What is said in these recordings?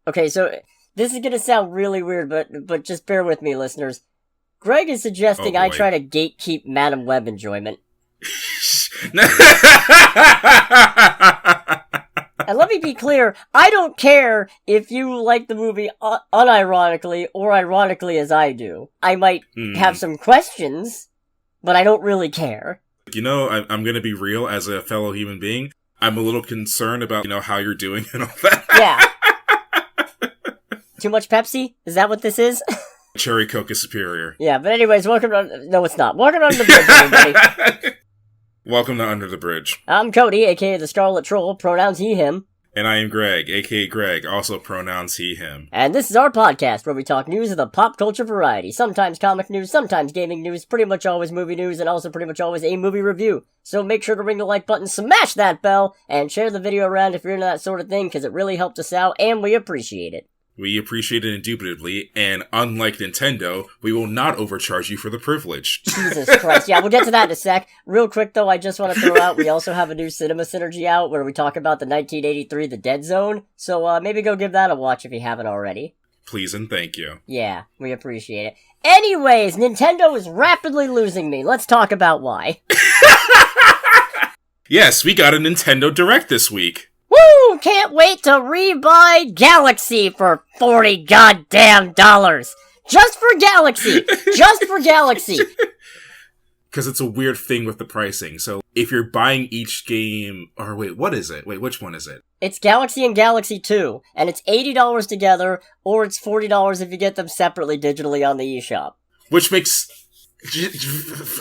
Okay, so this is gonna sound really weird, but just bear with me, listeners. Greg is suggesting I try to gatekeep Madam Web enjoyment. And let me be clear, I don't care if you like the movie unironically or ironically as I do. I might have some questions, but I don't really care. You know, I'm going to be real as a fellow human being. I'm a little concerned about, how you're doing and all that. Yeah. Too much Pepsi? Is that what this is? Cherry Coke is superior. Yeah, but anyways, welcome to... No, it's not. Welcome to Under the Bridge, everybody. Welcome to Under the Bridge. I'm Cody, aka the Scarlet Troll, pronouns he, him. And I am Greg, aka Greg, also pronouns he, him. And this is our podcast where we talk news of the pop culture variety. Sometimes comic news, sometimes gaming news, pretty much always movie news, and also pretty much always a movie review. So make sure to ring the like button, smash that bell, and share the video around if you're into that sort of thing, because it really helps us out, and we appreciate it. We appreciate it indubitably, and unlike Nintendo, we will not overcharge you for the privilege. Jesus Christ, yeah, we'll get to that in a sec. Real quick, though, I just want to throw out, we also have a new Cinema Synergy out, where we talk about the 1983 The Dead Zone, so maybe go give that a watch if you haven't already. Please and thank you. Yeah, we appreciate it. Anyways, Nintendo is rapidly losing me. Let's talk about why. Yes, we got a Nintendo Direct this week. Woo! Can't wait to rebuy Galaxy for $40 goddamn dollars. Just for Galaxy. Just for Galaxy. Because it's a weird thing with the pricing. So if you're buying each game, or wait, what is it? Wait, which one is it? It's Galaxy and Galaxy 2, and it's $80 together, or it's $40 if you get them separately digitally on the eShop. Which makes...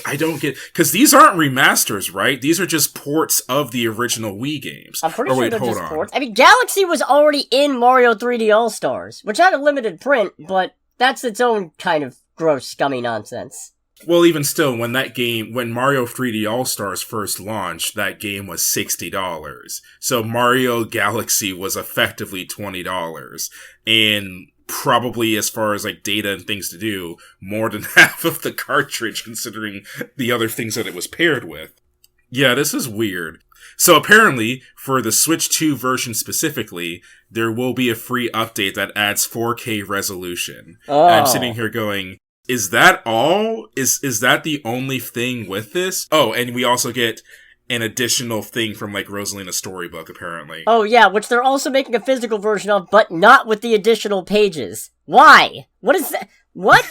I don't get... Because these aren't remasters, right? These are just ports of the original Wii games. I'm pretty sure they're just ports. I mean, Galaxy was already in Mario 3D All-Stars, which had a limited print, but that's its own kind of gross, scummy nonsense. Well, even still, when Mario 3D All-Stars first launched, that game was $60. So Mario Galaxy was effectively $20. And probably, as far as data and things to do, more than half of the cartridge, considering the other things that it was paired with. Yeah, this is weird. So apparently, for the Switch 2 version specifically, there will be a free update that adds 4K resolution. Oh. And I'm sitting here going, is that all? Is that the only thing with this? Oh, and we also get an additional thing from Rosalina's storybook, apparently. Oh yeah, which they're also making a physical version of, but not with the additional pages. Why? What is that? What?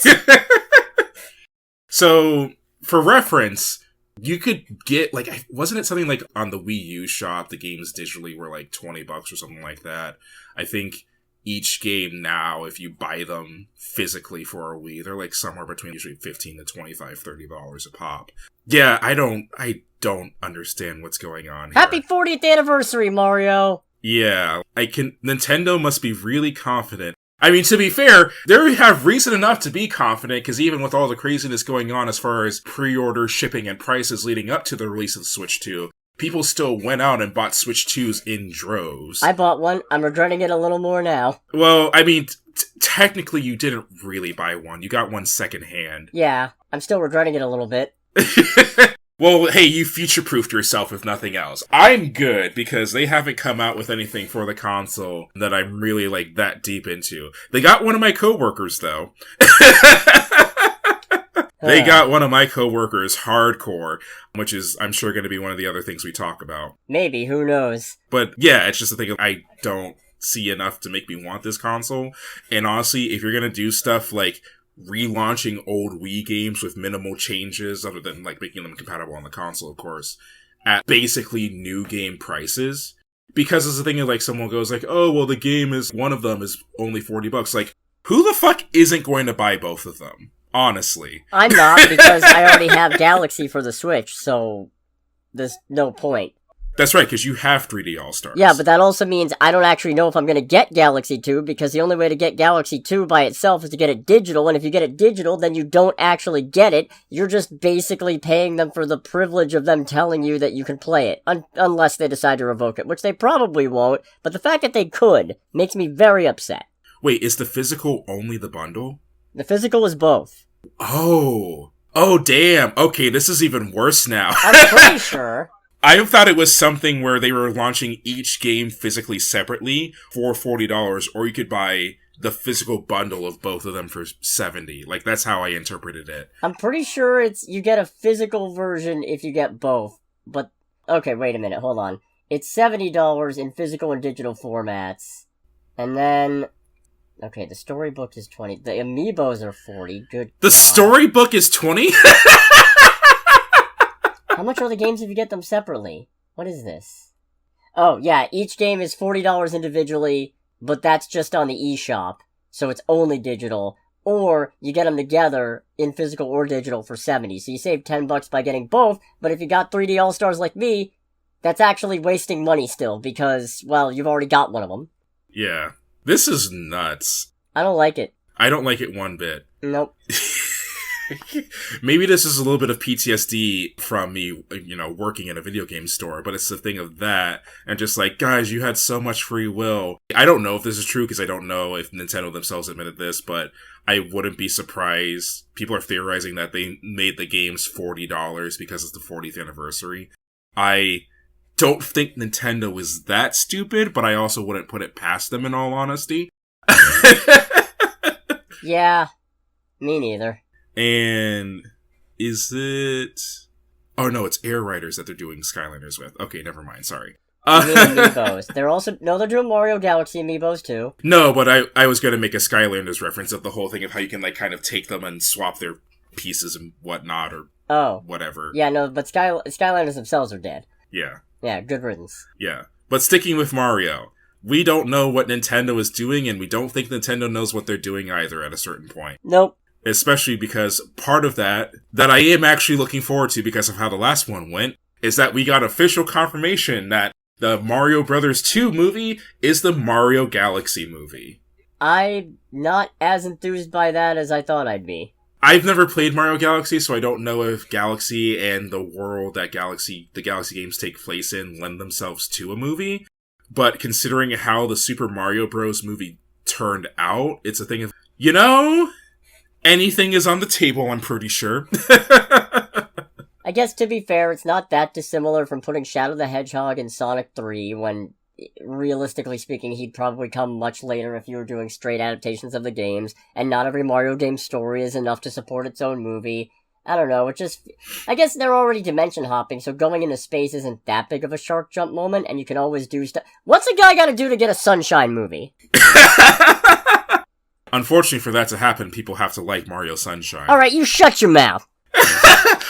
So, for reference, you could get, wasn't it something on the Wii U shop, the games digitally were $20 or something like that? I think each game now, if you buy them physically for a Wii, they're somewhere between usually $15 to $25, $30 a pop. Yeah, I don't understand what's going on here. Happy 40th anniversary, Mario! Yeah, Nintendo must be really confident. I mean, to be fair, they have reason enough to be confident, because even with all the craziness going on as far as pre-order, shipping, and prices leading up to the release of the Switch 2, people still went out and bought Switch 2s in droves. I bought one. I'm regretting it a little more now. Well, I mean, technically you didn't really buy one. You got one secondhand. Yeah, I'm still regretting it a little bit. Well, hey, you future-proofed yourself if nothing else. I'm good, because they haven't come out with anything for the console that I'm really, that deep into. They got one of my coworkers, though. They got one of my coworkers hardcore, which is, I'm sure, going to be one of the other things we talk about. Maybe, who knows? But, yeah, it's just a thing of, I don't see enough to make me want this console. And honestly, if you're going to do stuff like relaunching old Wii games with minimal changes, other than making them compatible on the console, of course, at basically new game prices, because it's the thing of someone goes oh, well, the game is, one of them is only $40. Who the fuck isn't going to buy both of them? Honestly. I'm not, because I already have Galaxy for the Switch, so there's no point. That's right, because you have 3D All-Stars. Yeah, but that also means I don't actually know if I'm going to get Galaxy 2, because the only way to get Galaxy 2 by itself is to get it digital, and if you get it digital, then you don't actually get it. You're just basically paying them for the privilege of them telling you that you can play it, unless they decide to revoke it, which they probably won't, but the fact that they could makes me very upset. Wait, is the physical only the bundle? The physical is both. Oh, damn. Okay, this is even worse now. I'm pretty sure. I thought it was something where they were launching each game physically separately for $40, or you could buy the physical bundle of both of them for $70. Like, that's how I interpreted it. I'm pretty sure you get a physical version if you get both. But, okay, wait a minute, hold on. It's $70 in physical and digital formats. And then, okay, the storybook is $20. The amiibos are $40. Good. The storybook is $20? How much are the games if you get them separately? What is this? Oh, yeah, each game is $40 individually, but that's just on the eShop, so it's only digital. Or you get them together in physical or digital for $70. So you save $10 by getting both, but if you got 3D All-Stars like me, that's actually wasting money still, because, well, you've already got one of them. Yeah. This is nuts. I don't like it. I don't like it one bit. Nope. Maybe this is a little bit of PTSD from me, working in a video game store, but it's the thing of that, and just like, guys, you had so much free will. I don't know if this is true, because I don't know if Nintendo themselves admitted this, but I wouldn't be surprised. People are theorizing that they made the games $40 because it's the 40th anniversary. I don't think Nintendo is that stupid, but I also wouldn't put it past them in all honesty. Yeah, me neither. And is it... Oh no, it's Air Riders that they're doing Skylanders with. Okay, never mind, sorry. Amiibos. They're doing Mario Galaxy Amiibos too. No, but I was going to make a Skylanders reference of the whole thing of how you can, like, kind of take them and swap their pieces and whatnot, or whatever. Yeah, no, but Skylanders themselves are dead. Yeah. Yeah, good riddance. Yeah. But sticking with Mario, we don't know what Nintendo is doing, and we don't think Nintendo knows what they're doing either at a certain point. Nope. Especially because part of that I am actually looking forward to because of how the last one went, is that we got official confirmation that the Mario Brothers 2 movie is the Mario Galaxy movie. I'm not as enthused by that as I thought I'd be. I've never played Mario Galaxy, so I don't know if Galaxy and the world that the Galaxy games take place in lend themselves to a movie. But considering how the Super Mario Bros. Movie turned out, it's a thing of, anything is on the table, I'm pretty sure. I guess, to be fair, it's not that dissimilar from putting Shadow the Hedgehog in Sonic 3, when, realistically speaking, he'd probably come much later if you were doing straight adaptations of the games, and not every Mario game story is enough to support its own movie. I don't know, I guess they're already dimension hopping, so going into space isn't that big of a shark jump moment, and you can always do stuff. What's a guy gotta do to get a Sunshine movie? Unfortunately, for that to happen, people have to like Mario Sunshine. Alright, you shut your mouth.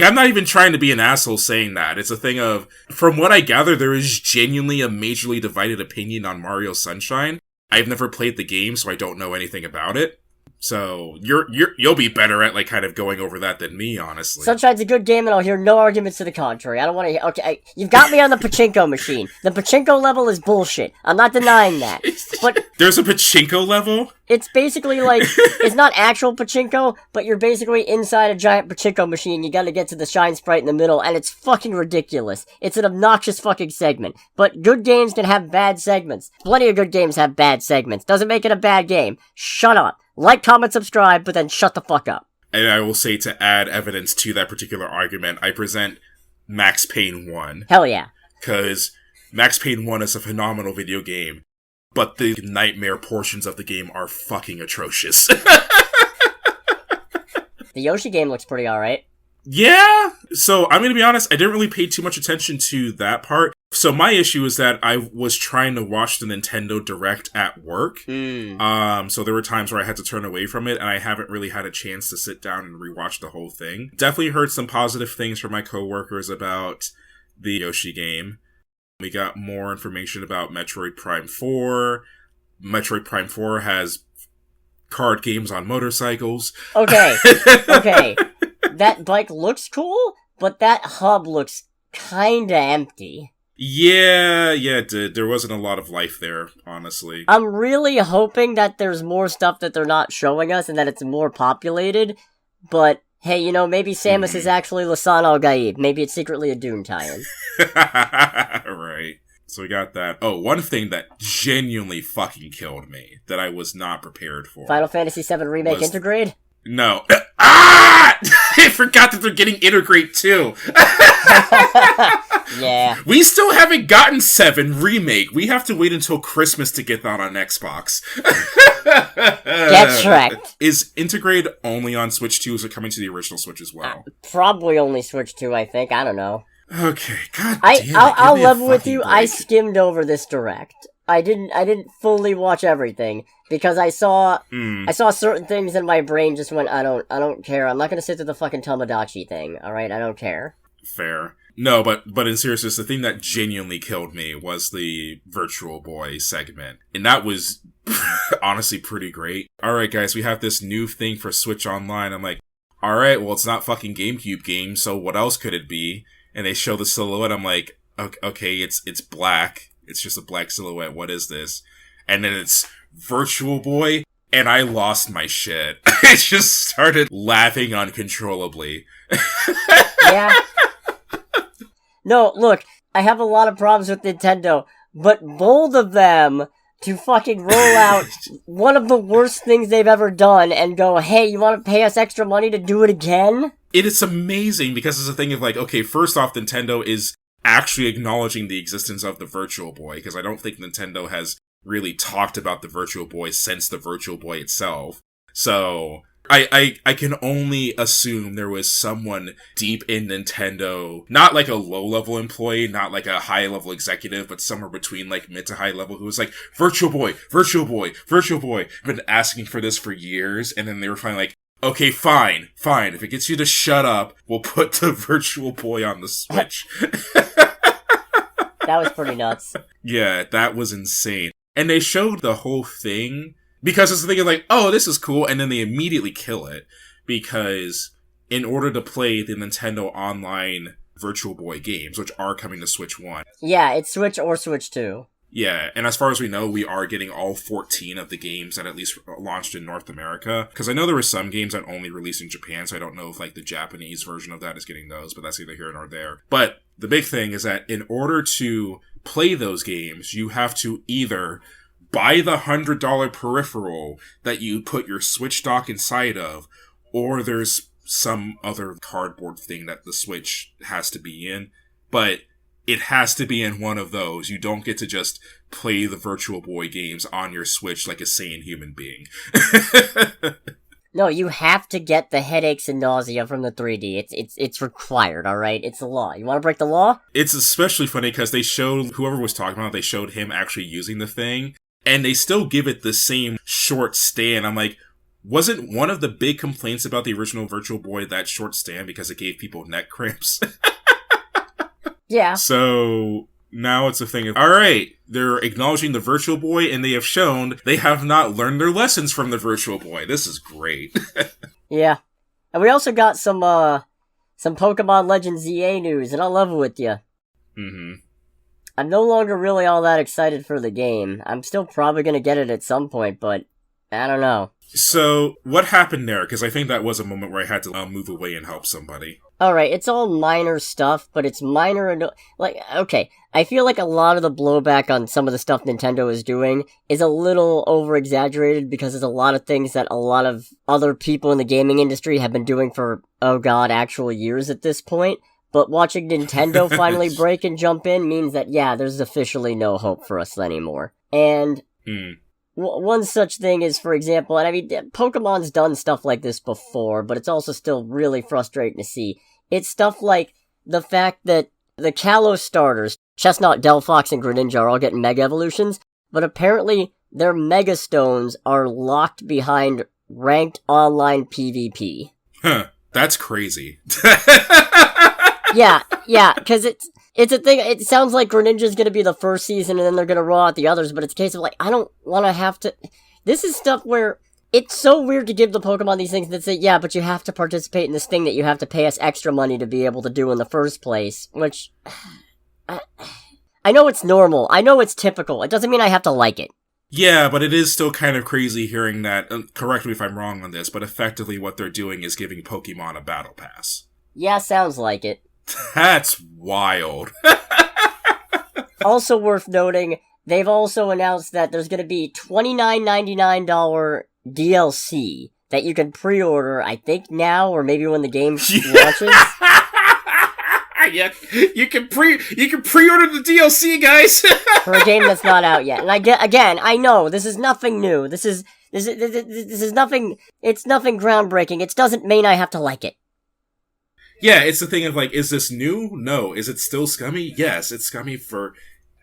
I'm not even trying to be an asshole saying that. It's a thing of, from what I gather, there is genuinely a majorly divided opinion on Mario Sunshine. I've never played the game, so I don't know anything about it. So, you'll be better at, like, kind of going over that than me, honestly. Sunshine's a good game, and I'll hear no arguments to the contrary. I don't want to hear... Okay, you've got me on the pachinko machine. The pachinko level is bullshit. I'm not denying that. But... There's a pachinko level? It's basically like... It's not actual pachinko, but you're basically inside a giant pachinko machine. You gotta get to the shine sprite in the middle, and it's fucking ridiculous. It's an obnoxious fucking segment. But good games can have bad segments. Plenty of good games have bad segments. Doesn't make it a bad game. Shut up. Like, comment, subscribe, but then shut the fuck up. And I will say, to add evidence to that particular argument, I present Max Payne 1. Hell yeah. Because Max Payne 1 is a phenomenal video game, but the nightmare portions of the game are fucking atrocious. The Yoshi game looks pretty alright. Yeah! So, I'm gonna be honest, I didn't really pay too much attention to that part. So my issue is that I was trying to watch the Nintendo Direct at work. So there were times where I had to turn away from it, and I haven't really had a chance to sit down and rewatch the whole thing. Definitely heard some positive things from my coworkers about the Yoshi game. We got more information about Metroid Prime 4. Metroid Prime 4 has card games on motorcycles. Okay. That bike looks cool, but that hub looks kinda empty. Yeah, it did. There wasn't a lot of life there, honestly. I'm really hoping that there's more stuff that they're not showing us and that it's more populated, but hey, maybe Samus is actually Lasan Al-Gaib. Maybe it's secretly a Dune tie-in. Right. So we got that. Oh, one thing that genuinely fucking killed me, that I was not prepared for. Final Fantasy VII Remake Intergrade? No. I forgot that they're getting Intergrade too. Yeah. We still haven't gotten 7 Remake. We have to wait until Christmas to get that on Xbox. Get Shrek. Is Integrate only on Switch 2? Is it coming to the original Switch as well? Probably only Switch 2, I think. I don't know. Okay, god damn it. I'll level with you. Break. I skimmed over this direct. I didn't fully watch everything because I saw certain things and my brain just went, I don't care. I'm not gonna sit through the fucking Tomodachi thing. All right, I don't care. Fair. No, but in seriousness, the thing that genuinely killed me was the Virtual Boy segment, and that was honestly pretty great. All right, guys, we have this new thing for Switch Online. I'm like, all right, well, it's not fucking GameCube game, so what else could it be? And they show the silhouette. I'm like, okay, it's black. It's just a black silhouette. What is this? And then it's Virtual Boy, and I lost my shit. I just started laughing uncontrollably. Yeah. No, look, I have a lot of problems with Nintendo, but both of them to fucking roll out one of the worst things they've ever done and go, hey, you want to pay us extra money to do it again? It is amazing because it's a thing of like, okay, first off, Nintendo is actually acknowledging the existence of the Virtual Boy, because I don't think Nintendo has really talked about the Virtual Boy since the Virtual Boy itself. So I can only assume there was someone deep in Nintendo, not like a low-level employee, not like a high-level executive, but somewhere between like mid to high level, who was like, Virtual Boy, Virtual Boy, Virtual Boy. I've been asking for this for years, and then they were finally like, okay, fine. If it gets you to shut up, we'll put the Virtual Boy on the Switch. That was pretty nuts. Yeah, that was insane. And they showed the whole thing, because it's the thing of like, oh, this is cool, and then they immediately kill it, because in order to play the Nintendo Online Virtual Boy games, which are coming to Switch 1. Yeah, it's Switch or Switch 2. Yeah, and as far as we know, we are getting all 14 of the games that at least launched in North America. Because I know there were some games that only released in Japan, so I don't know if like the Japanese version of that is getting those, but that's neither here nor there. But the big thing is that in order to play those games, you have to either buy the $100 peripheral that you put your Switch dock inside of, or there's some other cardboard thing that the Switch has to be in. But it has to be in one of those. You don't get to just play the Virtual Boy games on your Switch like a sane human being. No, you have to get the headaches and nausea from the 3D. It's required, alright? It's the law. You want to break the law? It's especially funny because they showed, whoever was talking about it, they showed him actually using the thing, and they still give it the same short stand. I'm like, wasn't one of the big complaints about the original Virtual Boy that short stand because it gave people neck cramps? Yeah. So now it's a thing of, alright, they're acknowledging the Virtual Boy, and they have shown they have not learned their lessons from the Virtual Boy. This is great. Yeah. And we also got some Pokemon Legends ZA news, and I'll level with you. Mm-hmm. I'm no longer really all that excited for the game. I'm still probably gonna get it at some point, but I don't know. So, what happened there? Because I think that was a moment where I had to move away and help somebody. Alright, it's all minor stuff, but it's minor okay, I feel like a lot of the blowback on some of the stuff Nintendo is doing is a little over-exaggerated because there's a lot of things that a lot of other people in the gaming industry have been doing for, oh god, actual years at this point. But watching Nintendo finally break and jump in means that, yeah, there's officially no hope for us anymore. And one such thing is, for example, and I mean, Pokemon's done stuff like this before, but it's also still really frustrating to see. It's stuff like the fact that the Kalos starters, Chestnut, Delphox, and Greninja are all getting Mega Evolutions, but apparently their Mega Stones are locked behind ranked online PvP. Huh, that's crazy. Yeah, because it's a thing, it sounds like Greninja's gonna be the first season and then they're gonna roll out the others, but it's a case of like, I don't wanna have to... This is stuff where it's so weird to give the Pokemon these things that say, yeah, but you have to participate in this thing that you have to pay us extra money to be able to do in the first place, which... I know it's normal, I know it's typical, it doesn't mean I have to like it. Yeah, but it is still kind of crazy hearing that, correct me if I'm wrong on this, but effectively what they're doing is giving Pokemon a battle pass. Yeah, sounds like it. That's wild. Also worth noting, they've also announced that there's going to be $29.99 DLC that you can pre-order, I think now, or maybe when the game launches. Yeah, you can pre-order the DLC, guys. For a game that's not out yet. And I know this is nothing new. This is nothing. It's nothing groundbreaking. It doesn't mean I have to like it. Yeah, it's the thing of like, is this new? No. Is it still scummy? Yes, it's scummy for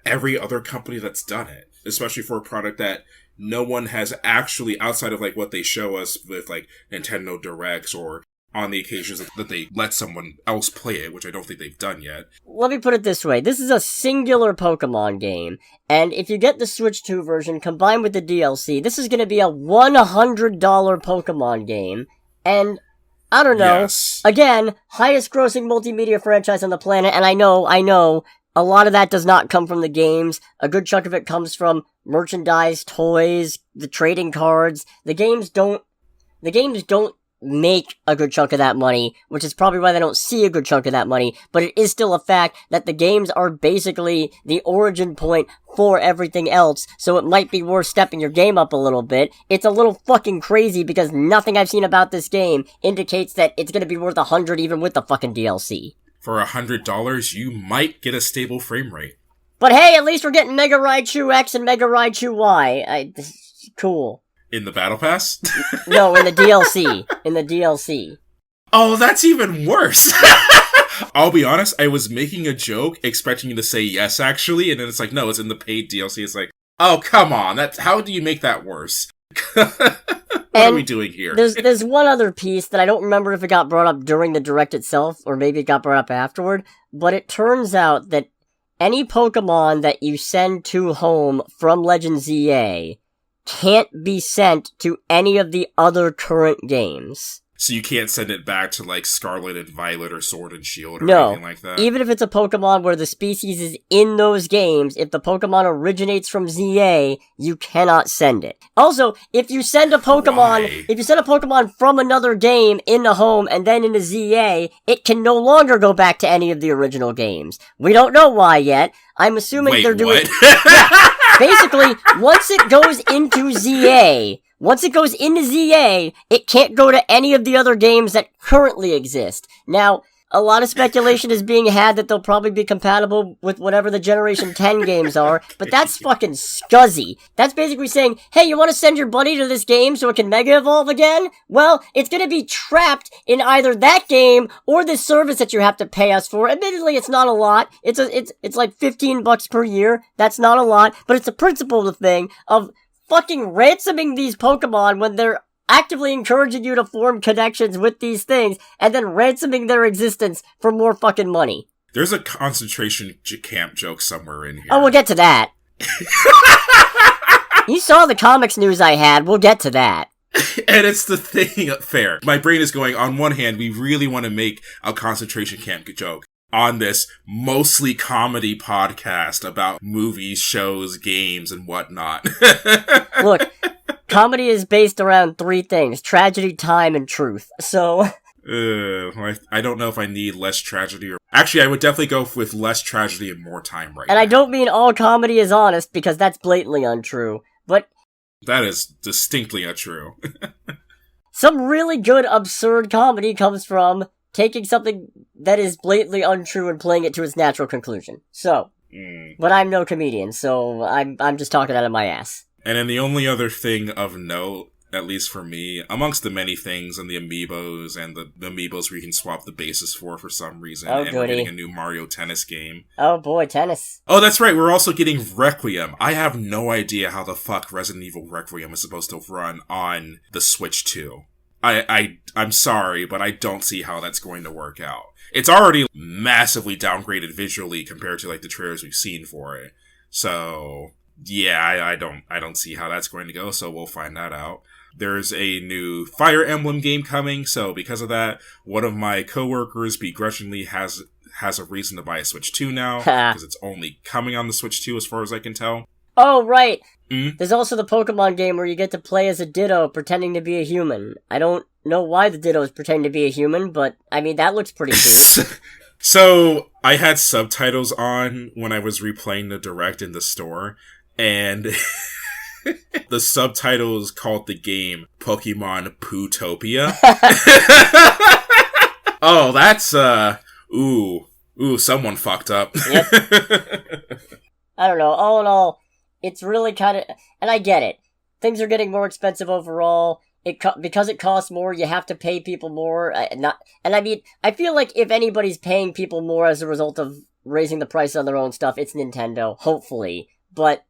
every other company that's done it, especially for a product that no one has actually, outside of like what they show us with like Nintendo Directs or on the occasions that they let someone else play it, which I don't think they've done yet. Let me put it this way. This is a singular Pokemon game, and if you get the Switch 2 version combined with the DLC, this is going to be a $100 Pokemon game, and I don't know. Yes. Again, highest grossing multimedia franchise on the planet, and I know, a lot of that does not come from the games. A good chunk of it comes from merchandise, toys, the trading cards. The games don't make a good chunk of that money, which is probably why they don't see a good chunk of that money, but it is still a fact that the games are basically the origin point for everything else, so it might be worth stepping your game up a little bit. It's a little fucking crazy because nothing I've seen about this game indicates that it's gonna be worth $100 even with the fucking DLC. For $100, you might get a stable frame rate. But hey, at least we're getting Mega Raichu X and Mega Raichu Y. Cool. In the Battle Pass? No, in the DLC. In the DLC. Oh, that's even worse! I'll be honest, I was making a joke, expecting you to say yes, actually, and then it's like, no, it's in the paid DLC. It's like, oh, come on, how do you make that worse? What are we doing here? There's one other piece that I don't remember if it got brought up during the Direct itself, or maybe it got brought up afterward, but it turns out that any Pokemon that you send to home from Legends EA can't be sent to any of the other current games. So you can't send it back to, like, Scarlet and Violet or Sword and Shield or anything like that? Even if it's a Pokemon where the species is in those games, if the Pokemon originates from ZA, you cannot send it. Also, if you send a Pokemon from another game into home and then into ZA, it can no longer go back to any of the original games. We don't know why yet. I'm assuming they're doing... What? Yeah, basically, once it goes into ZA, it can't go to any of the other games that currently exist. Now, a lot of speculation is being had that they'll probably be compatible with whatever the Generation 10 games are, but that's fucking scuzzy. That's basically saying, hey, you want to send your buddy to this game so it can Mega Evolve again? Well, it's gonna be trapped in either that game or this service that you have to pay us for. Admittedly, it's not a lot. It's like $15 per year. That's not a lot, but it's the principle of the thing of fucking ransoming these Pokemon when they're actively encouraging you to form connections with these things, and then ransoming their existence for more fucking money. There's a concentration camp joke somewhere in here. Oh, we'll get to that. You saw the comics news I had, we'll get to that. And it's the thing, fair. My brain is going, on one hand, we really want to make a concentration camp joke on this mostly comedy podcast about movies, shows, games, and whatnot. Look, comedy is based around three things: tragedy, time, and truth. So... I don't know if I need less tragedy or... Actually, I would definitely go with less tragedy and more time right now. And I don't mean all comedy is honest, because that's blatantly untrue. But... that is distinctly untrue. Some really good, absurd comedy comes from taking something that is blatantly untrue and playing it to its natural conclusion. So... But I'm no comedian, so I'm just talking out of my ass. And then the only other thing of note, at least for me, amongst the many things and the amiibos and the amiibos where you can swap the bases for some reason, and we're getting a new Mario Tennis game. Oh boy, tennis. Oh, that's right, we're also getting Requiem. I have no idea how the fuck Resident Evil Requiem is supposed to run on the Switch 2. I'm sorry, but I don't see how that's going to work out. It's already massively downgraded visually compared to like the trailers we've seen for it. So... yeah, I don't see how that's going to go, so we'll find that out. There's a new Fire Emblem game coming, so because of that, one of my coworkers begrudgingly has a reason to buy a Switch 2 now, because it's only coming on the Switch 2 as far as I can tell. Oh, right! There's also the Pokemon game where you get to play as a Ditto pretending to be a human. I don't know why the Ditto is pretending to be a human, but, I mean, that looks pretty cool. So, I had subtitles on when I was replaying the Direct in the store, and the subtitles called the game Pokemon Pootopia. Oh, that's, ooh. Ooh, someone fucked up. Yep. I don't know. All in all, it's really kind of... And I get it. Things are getting more expensive overall. Because it costs more, you have to pay people more. I feel like if anybody's paying people more as a result of raising the price on their own stuff, it's Nintendo, hopefully. But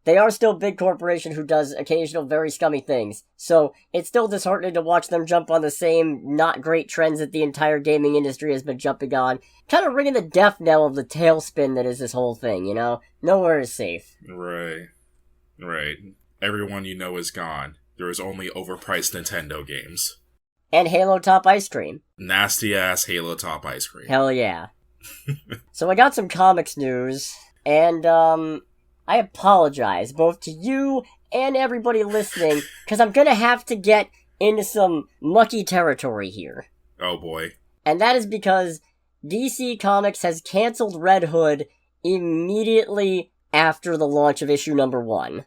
they are still a big corporation who does occasional very scummy things. So it's still disheartening to watch them jump on the same not great trends that the entire gaming industry has been jumping on. Kind of ringing the death knell of the tailspin that is this whole thing, you know? Nowhere is safe. Right. Everyone you know is gone. There is only overpriced Nintendo games. And Halo Top Ice Cream. Nasty ass Halo Top Ice Cream. Hell yeah. So I got some comics news, and I apologize both to you and everybody listening, because I'm gonna have to get into some mucky territory here. Oh boy. And that is because DC Comics has canceled Red Hood immediately after the launch of issue number 1.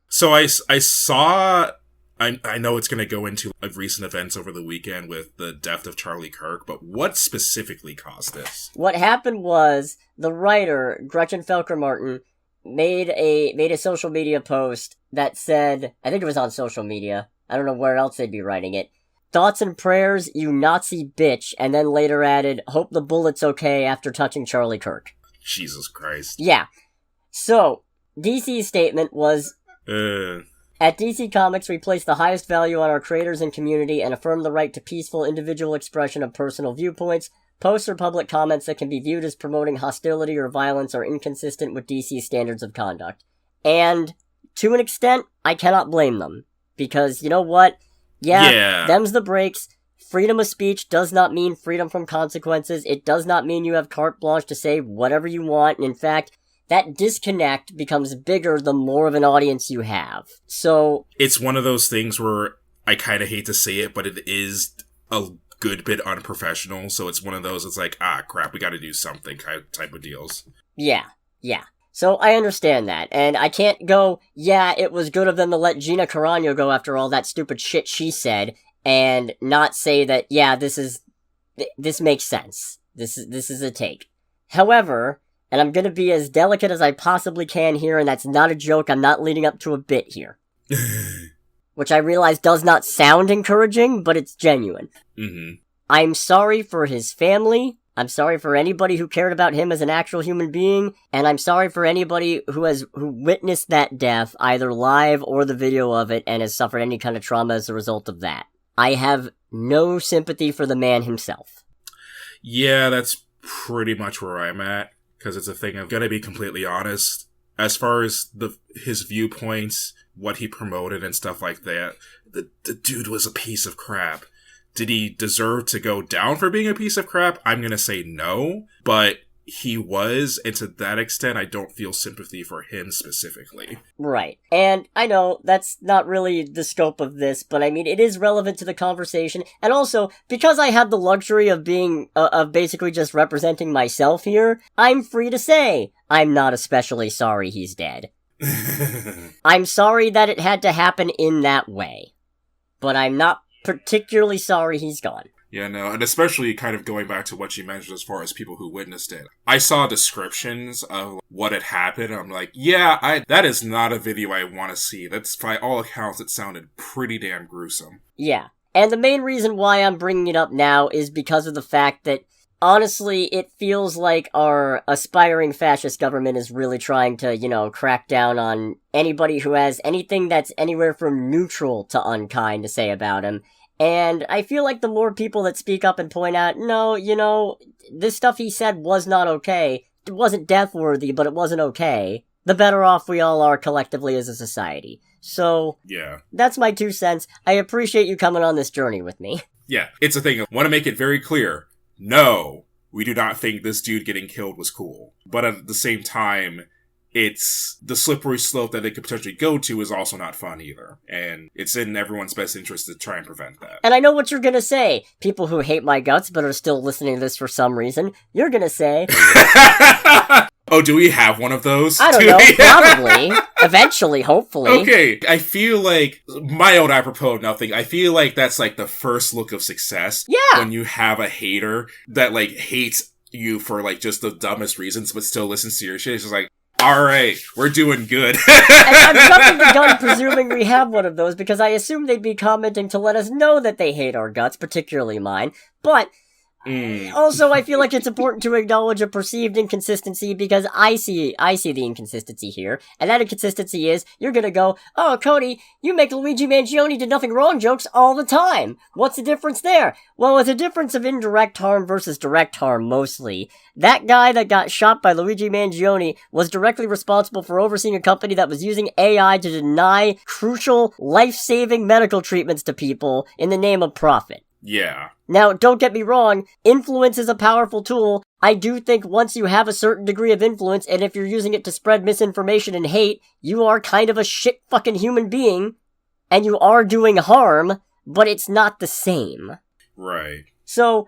So I saw... I know it's going to go into recent events over the weekend with the death of Charlie Kirk, but what specifically caused this? What happened was the writer, Gretchen Felker Martin, made a social media post that said, I think it was on social media, I don't know where else they'd be writing it, "Thoughts and prayers, you Nazi bitch," and then later added, "Hope the bullet's okay after touching Charlie Kirk." Jesus Christ. Yeah. So, DC's statement was... At DC Comics, we place the highest value on our creators and community and affirm the right to peaceful individual expression of personal viewpoints. Posts or public comments that can be viewed as promoting hostility or violence are inconsistent with DC's standards of conduct. And, to an extent, I cannot blame them. Because, you know what? Yeah. Them's the breaks. Freedom of speech does not mean freedom from consequences. It does not mean you have carte blanche to say whatever you want. And in fact... that disconnect becomes bigger the more of an audience you have. So... it's one of those things where I kind of hate to say it, but it is a good bit unprofessional. So it's one of those, it's like, crap, we gotta do something type of deals. Yeah. So I understand that. And I can't go, yeah, it was good of them to let Gina Carano go after all that stupid shit she said, and not say that, yeah, this makes sense. This is a take. However... and I'm gonna be as delicate as I possibly can here, and that's not a joke, I'm not leading up to a bit here. Which I realize does not sound encouraging, but it's genuine. Mm-hmm. I'm sorry for his family, I'm sorry for anybody who cared about him as an actual human being, and I'm sorry for anybody who witnessed that death, either live or the video of it, and has suffered any kind of trauma as a result of that. I have no sympathy for the man himself. Yeah, that's pretty much where I'm at. Because it's a thing of, gotta be completely honest, as far as his viewpoints, what he promoted and stuff like that, the dude was a piece of crap. Did he deserve to go down for being a piece of crap? I'm gonna say no, but he was, and to that extent, I don't feel sympathy for him specifically. Right. And I know that's not really the scope of this, but I mean, it is relevant to the conversation. And also, because I have the luxury of being, of basically just representing myself here, I'm free to say, I'm not especially sorry he's dead. I'm sorry that it had to happen in that way. But I'm not particularly sorry he's gone. Yeah, no, and especially kind of going back to what you mentioned as far as people who witnessed it. I saw descriptions of what had happened, and I'm like, yeah, that is not a video I want to see. That's, by all accounts, it sounded pretty damn gruesome. Yeah, and the main reason why I'm bringing it up now is because of the fact that, honestly, it feels like our aspiring fascist government is really trying to, crack down on anybody who has anything that's anywhere from neutral to unkind to say about him. And I feel like the more people that speak up and point out, no, this stuff he said was not okay. It wasn't death-worthy, but it wasn't okay. The better off we all are collectively as a society. So, yeah, that's my 2 cents. I appreciate you coming on this journey with me. Yeah, it's a thing. I want to make it very clear. No, we do not think this dude getting killed was cool. But at the same time, it's the slippery slope that it could potentially go to is also not fun either. And it's in everyone's best interest to try and prevent that. And I know what you're gonna say. People who hate my guts but are still listening to this for some reason, you're gonna say... Oh, do we have one of those? I don't know, probably. Eventually, hopefully. Okay, I feel like, my own apropos of nothing, I feel like that's like the first look of success. Yeah! When you have a hater that like hates you for, like, just the dumbest reasons, but still listens to your shit. It's just like, alright, we're doing good. And I'm jumping the gun presuming we have one of those, because I assume they'd be commenting to let us know that they hate our guts, particularly mine. But also, I feel like it's important to acknowledge a perceived inconsistency, because I see the inconsistency here, and that inconsistency is, you're gonna go, oh, Cody, you make Luigi Mangione did nothing wrong jokes all the time. What's the difference there? Well, it's a difference of indirect harm versus direct harm, mostly. That guy that got shot by Luigi Mangione was directly responsible for overseeing a company that was using AI to deny crucial, life-saving medical treatments to people in the name of profit. Yeah. Now, don't get me wrong, influence is a powerful tool. I do think once you have a certain degree of influence, and if you're using it to spread misinformation and hate, you are kind of a shit fucking human being, and you are doing harm, but it's not the same. Right. So,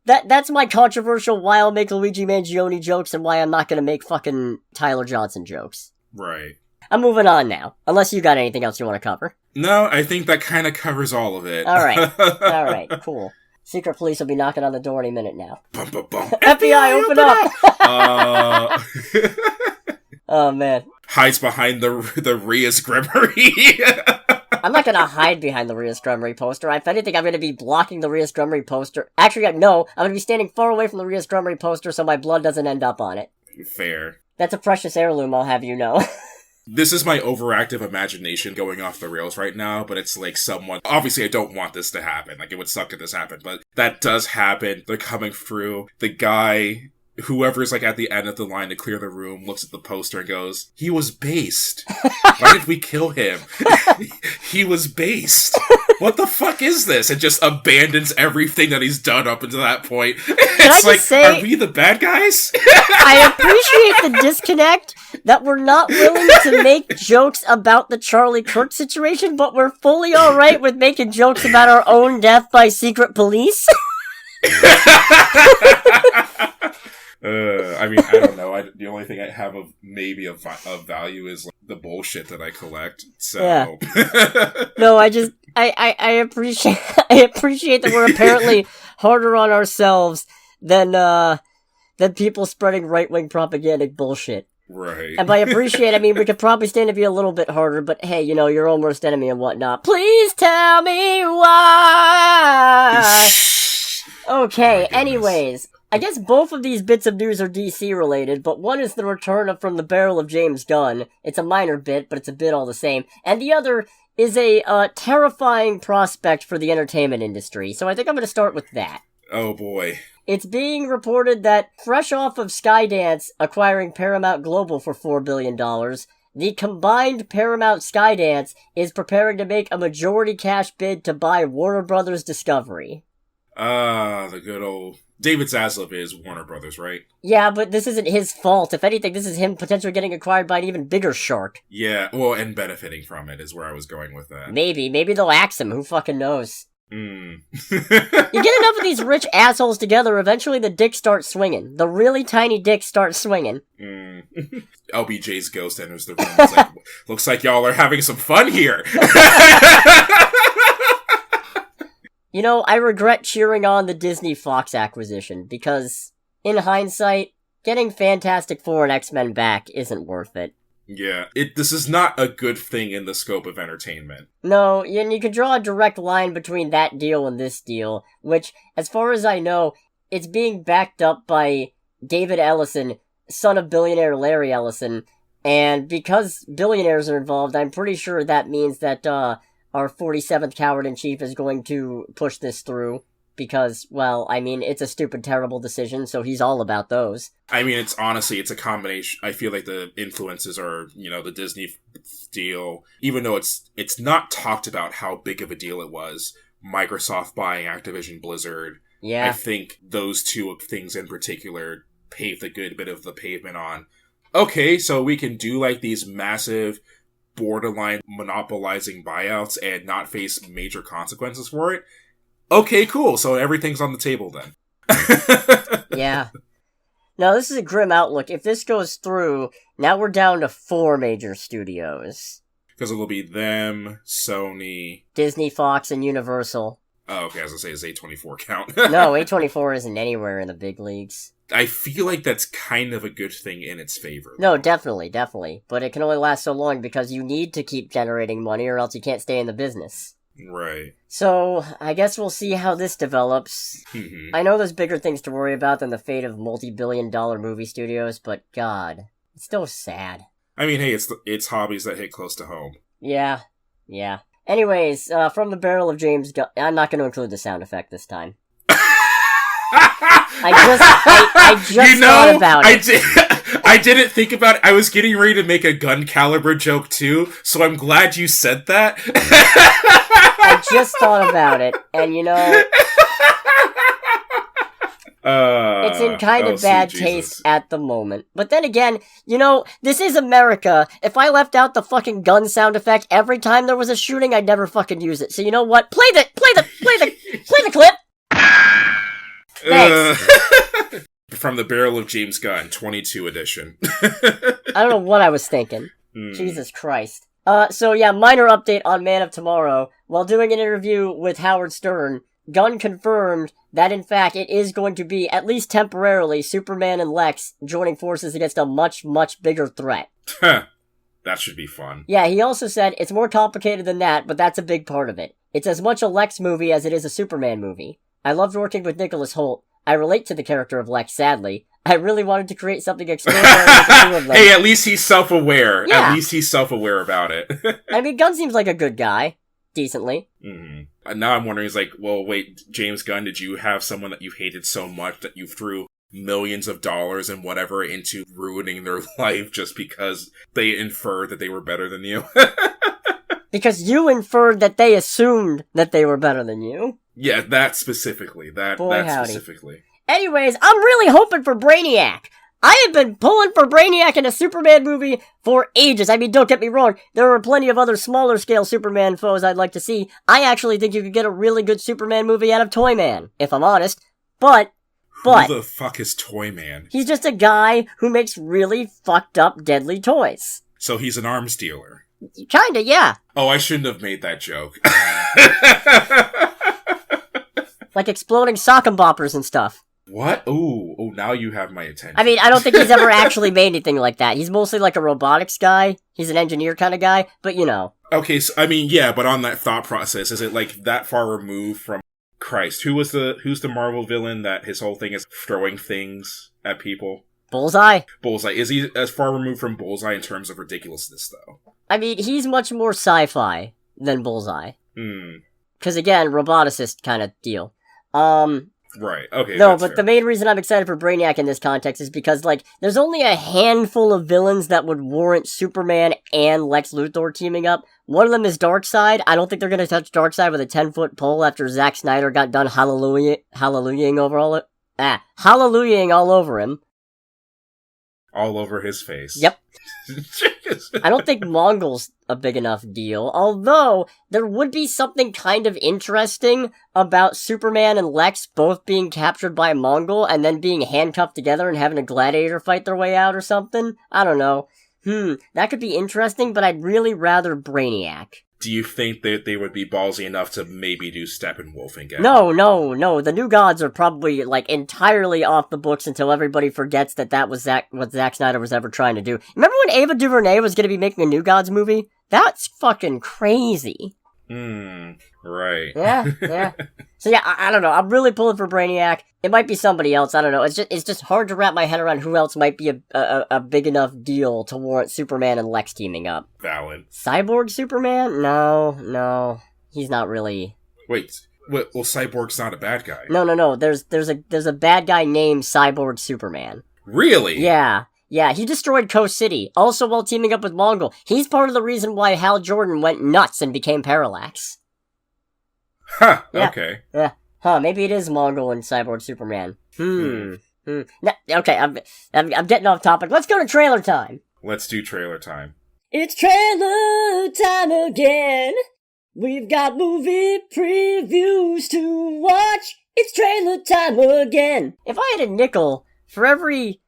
that's my controversial why I'll make Luigi Mangione jokes and why I'm not gonna make fucking Tyler Johnson jokes. Right. I'm moving on now, unless you got anything else you want to cover. No, I think that kind of covers all of it. Alright, cool. Secret police will be knocking on the door any minute now. Bum, bum, bum. FBI, open up! Oh, man. Hides behind the Ria's Grimory. I'm not gonna hide behind the Ria's Grimory poster. If anything, I'm gonna be blocking the Ria's Grimory poster. Actually, no, I'm gonna be standing far away from the Ria's Grimory poster so my blood doesn't end up on it. Fair. That's a precious heirloom, I'll have you know. This is my overactive imagination going off the rails right now, but it's like someone... Obviously, I don't want this to happen. Like, it would suck if this happened, but that does happen. They're coming through. The guy, whoever's, like, at the end of the line to clear the room, looks at the poster and goes, he was based. Why did we kill him? He was based. What the fuck is this? And just abandons everything that he's done up until that point. It's like, are we the bad guys? I appreciate the disconnect that we're not willing to make jokes about the Charlie Kirk situation, but we're fully alright with making jokes about our own death by secret police. I mean, I don't know. The only thing I have of maybe of value is like, the bullshit that I collect. So yeah. No, I appreciate that we're apparently harder on ourselves than people spreading right-wing propagandic bullshit. Right. And by appreciate, I mean we could probably stand to be a little bit harder, but hey, you know, your own worst enemy and whatnot. Please tell me why! Okay, anyways. I guess both of these bits of news are DC related, but one is the return from the barrel of James Gunn. It's a minor bit, but it's a bit all the same. And the other is a terrifying prospect for the entertainment industry, so I think I'm going to start with that. Oh boy. It's being reported that, fresh off of Skydance acquiring Paramount Global for $4 billion, the combined Paramount Skydance is preparing to make a majority cash bid to buy Warner Brothers Discovery. The good old... David Zaslav is Warner Brothers, right? Yeah, but this isn't his fault. If anything, this is him potentially getting acquired by an even bigger shark. Yeah, well, and benefiting from it is where I was going with that. Maybe they'll axe him. Who fucking knows? You get enough of these rich assholes together, eventually the dicks start swinging. The really tiny dicks start swinging. LBJ's ghost enters the room. It's like, looks like y'all are having some fun here. You know, I regret cheering on the Disney-Fox acquisition, because, in hindsight, getting Fantastic Four and X-Men back isn't worth it. Yeah, this is not a good thing in the scope of entertainment. No, and you could draw a direct line between that deal and this deal, which, as far as I know, it's being backed up by David Ellison, son of billionaire Larry Ellison, and because billionaires are involved, I'm pretty sure that means that, our 47th Coward-in-Chief is going to push this through, because, well, I mean, it's a stupid, terrible decision, so he's all about those. I mean, it's a combination. I feel like the influences are, you know, the Disney deal, even though it's not talked about how big of a deal it was, Microsoft buying Activision Blizzard. Yeah. I think those two things in particular paved a good bit of the pavement on, okay, so we can do, like, these massive... borderline monopolizing buyouts and not face major consequences for it. Okay, cool. So everything's on the table then. Yeah. Now, this is a grim outlook. If this goes through, now we're down to 4 major studios. Because it'll be them, Sony... Disney, Fox, and Universal. Oh, okay, I was gonna say, does A24 count? No, A24 isn't anywhere in the big leagues. I feel like that's kind of a good thing in its favor. No, definitely. But it can only last so long because you need to keep generating money or else you can't stay in the business. Right. So, I guess we'll see how this develops. I know there's bigger things to worry about than the fate of multi-billion-dollar movie studios, but God, it's still sad. I mean, hey, it's hobbies that hit close to home. Yeah. Anyways, from the barrel of James Gunn... I'm not going to include the sound effect this time. I just thought about it. I didn't think about it. I was getting ready to make a gun caliber joke too, so I'm glad you said that. I just thought about it, and it's in kind of bad taste at the moment. But then again, this is America. If I left out the fucking gun sound effect every time there was a shooting, I'd never fucking use it. So you know what? Play the clip. Thanks. From the barrel of James Gunn, 22 edition. I don't know what I was thinking. Jesus Christ. So yeah, minor update on Man of Tomorrow. While doing an interview with Howard Stern, Gunn confirmed that in fact it is going to be, at least temporarily, Superman and Lex joining forces against a much, much bigger threat. That should be fun. Yeah, he also said it's more complicated than that, but that's a big part of it. It's as much a Lex movie as it is a Superman movie. I loved working with Nicholas Hoult. I relate to the character of Lex, sadly. I really wanted to create something extraordinary with the two of them. Hey, at least he's self-aware. Yeah. At least he's self-aware about it. I mean, Gunn seems like a good guy. Decently. Mm-hmm. Now I'm wondering, well, wait, James Gunn, did you have someone that you hated so much that you threw millions of dollars and whatever into ruining their life just because they inferred that they were better than you? Because you inferred that they assumed that they were better than you. Yeah, that specifically. That specifically. Anyways, I'm really hoping for Brainiac. I have been pulling for Brainiac in a Superman movie for ages. I mean, don't get me wrong. There are plenty of other smaller scale Superman foes I'd like to see. I actually think you could get a really good Superman movie out of Toyman, if I'm honest. But... Who the fuck is Toyman? He's just a guy who makes really fucked up deadly toys. So he's an arms dealer. Kinda, yeah. Oh, I shouldn't have made that joke. Like exploding sock and boppers and stuff. What? Ooh, now you have my attention. I mean, I don't think he's ever actually made anything like that. He's mostly like a robotics guy. He's an engineer kind of guy, but Okay, so, I mean, yeah, but on that thought process, is it like that far removed from Christ? Who's the Marvel villain that his whole thing is throwing things at people? Bullseye? Bullseye. Is he as far removed from Bullseye in terms of ridiculousness, though? I mean, he's much more sci-fi than Bullseye. Hmm. Because again, roboticist kind of deal. Right, okay. No, but fair. The main reason I'm excited for Brainiac in this context is because, there's only a handful of villains that would warrant Superman and Lex Luthor teaming up. One of them is Darkseid. I don't think they're gonna touch Darkseid with a 10-foot pole after Zack Snyder got done hallelujahing all over him. All over his face. Yep. I don't think Mongol's a big enough deal, although there would be something kind of interesting about Superman and Lex both being captured by a Mongol and then being handcuffed together and having a gladiator fight their way out or something. I don't know. That could be interesting, but I'd really rather Brainiac. Do you think that they would be ballsy enough to maybe do Steppenwolf again? No. The New Gods are probably, entirely off the books until everybody forgets that was what Zack Snyder was ever trying to do. Remember when Ava DuVernay was going to be making a New Gods movie? That's fucking crazy. Right. Yeah. So yeah, I don't know. I'm really pulling for Brainiac. It might be somebody else. I don't know. It's just hard to wrap my head around who else might be a big enough deal to warrant Superman and Lex teaming up. Valid. Cyborg Superman? No. He's not really. Wait, well, Cyborg's not a bad guy. No. There's a bad guy named Cyborg Superman. Really? Yeah, he destroyed Coast City, also while teaming up with Mongol. He's part of the reason why Hal Jordan went nuts and became Parallax. Huh, yeah. Okay. Yeah. Maybe it is Mongol and Cyborg Superman. Okay, I'm getting off topic. Let's go to trailer time. Let's do trailer time. It's trailer time again. We've got movie previews to watch. It's trailer time again. If I had a nickel for every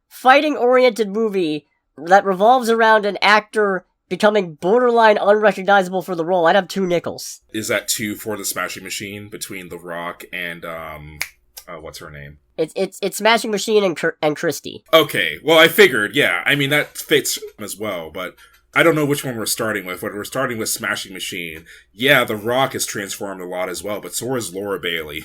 fighting-oriented movie that revolves around an actor becoming borderline unrecognizable for the role, I'd have 2 nickels. Is that 2 for the Smashing Machine between The Rock and, what's her name? It's Smashing Machine and Christy. Okay, well, I figured, yeah. I mean, that fits as well, but I don't know which one we're starting with. Whether we're starting with Smashing Machine, yeah, The Rock has transformed a lot as well, but so is Laura Bailey.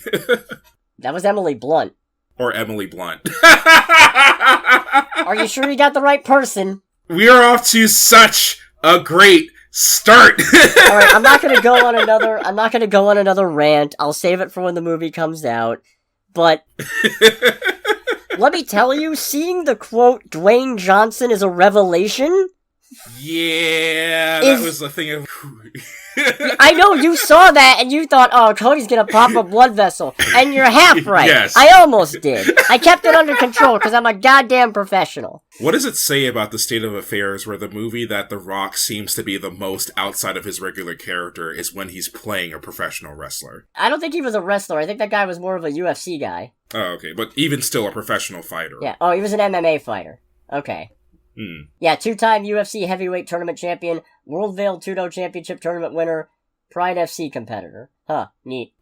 That was Emily Blunt. Or Emily Blunt. Are you sure you got the right person? We are off to such a great start. Alright, I'm not gonna go on another rant. I'll save it for when the movie comes out. But let me tell you, seeing the quote Dwayne Johnson is a revelation. Yeah, that was the thing. I know you saw that and you thought, oh, Cody's gonna pop a blood vessel. And you're half right. Yes. I almost did. I kept it under control because I'm a goddamn professional. What does it say about the state of affairs where the movie that The Rock seems to be the most outside of his regular character is when he's playing a professional wrestler? I don't think he was a wrestler. I think that guy was more of a UFC guy. Oh, okay. But even still a professional fighter. Yeah. Oh, he was an MMA fighter. Okay. Yeah, 2-time UFC heavyweight tournament champion, World Veil Tudo Championship tournament winner, Pride FC competitor. Huh, neat.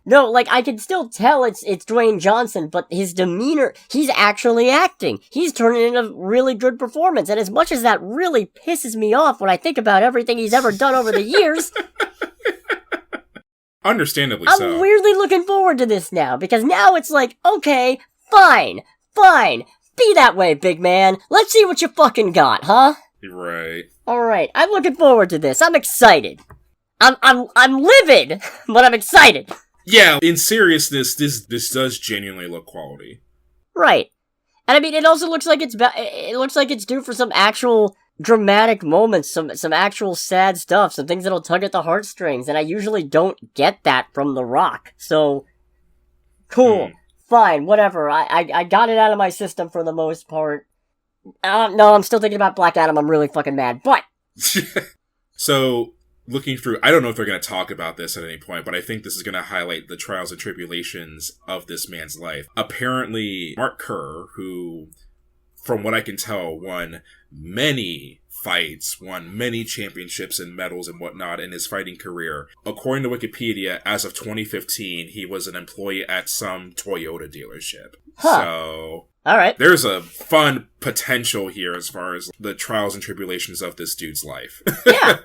No, like, I can still tell it's Dwayne Johnson, but his demeanor, he's actually acting. He's turning in a really good performance, and as much as that really pisses me off when I think about everything he's ever done over the years... Understandably I'm so. weirdly looking forward to this now, because now it's like, okay, fine. Be that way, big man. Let's see what you fucking got, huh? Right. Alright, I'm looking forward to this. I'm excited. I'm livid, but I'm excited. Yeah, in seriousness, this does genuinely look quality. Right. And I mean, it also looks like it looks like it's due for some actual dramatic moments, some actual sad stuff, some things that'll tug at the heartstrings, and I usually don't get that from The Rock. So, cool. Fine, whatever. I got it out of my system for the most part. No, I'm still thinking about Black Adam. I'm really fucking mad, but... So, looking through... I don't know if they're going to talk about this at any point, but I think this is going to highlight the trials and tribulations of this man's life. Apparently, Mark Kerr, who, from what I can tell, won many fights, won many championships and medals and whatnot in his fighting career. According to Wikipedia, as of 2015, he was an employee at some Toyota dealership. Huh. So, alright. There's a fun potential here as far as the trials and tribulations of this dude's life. Yeah.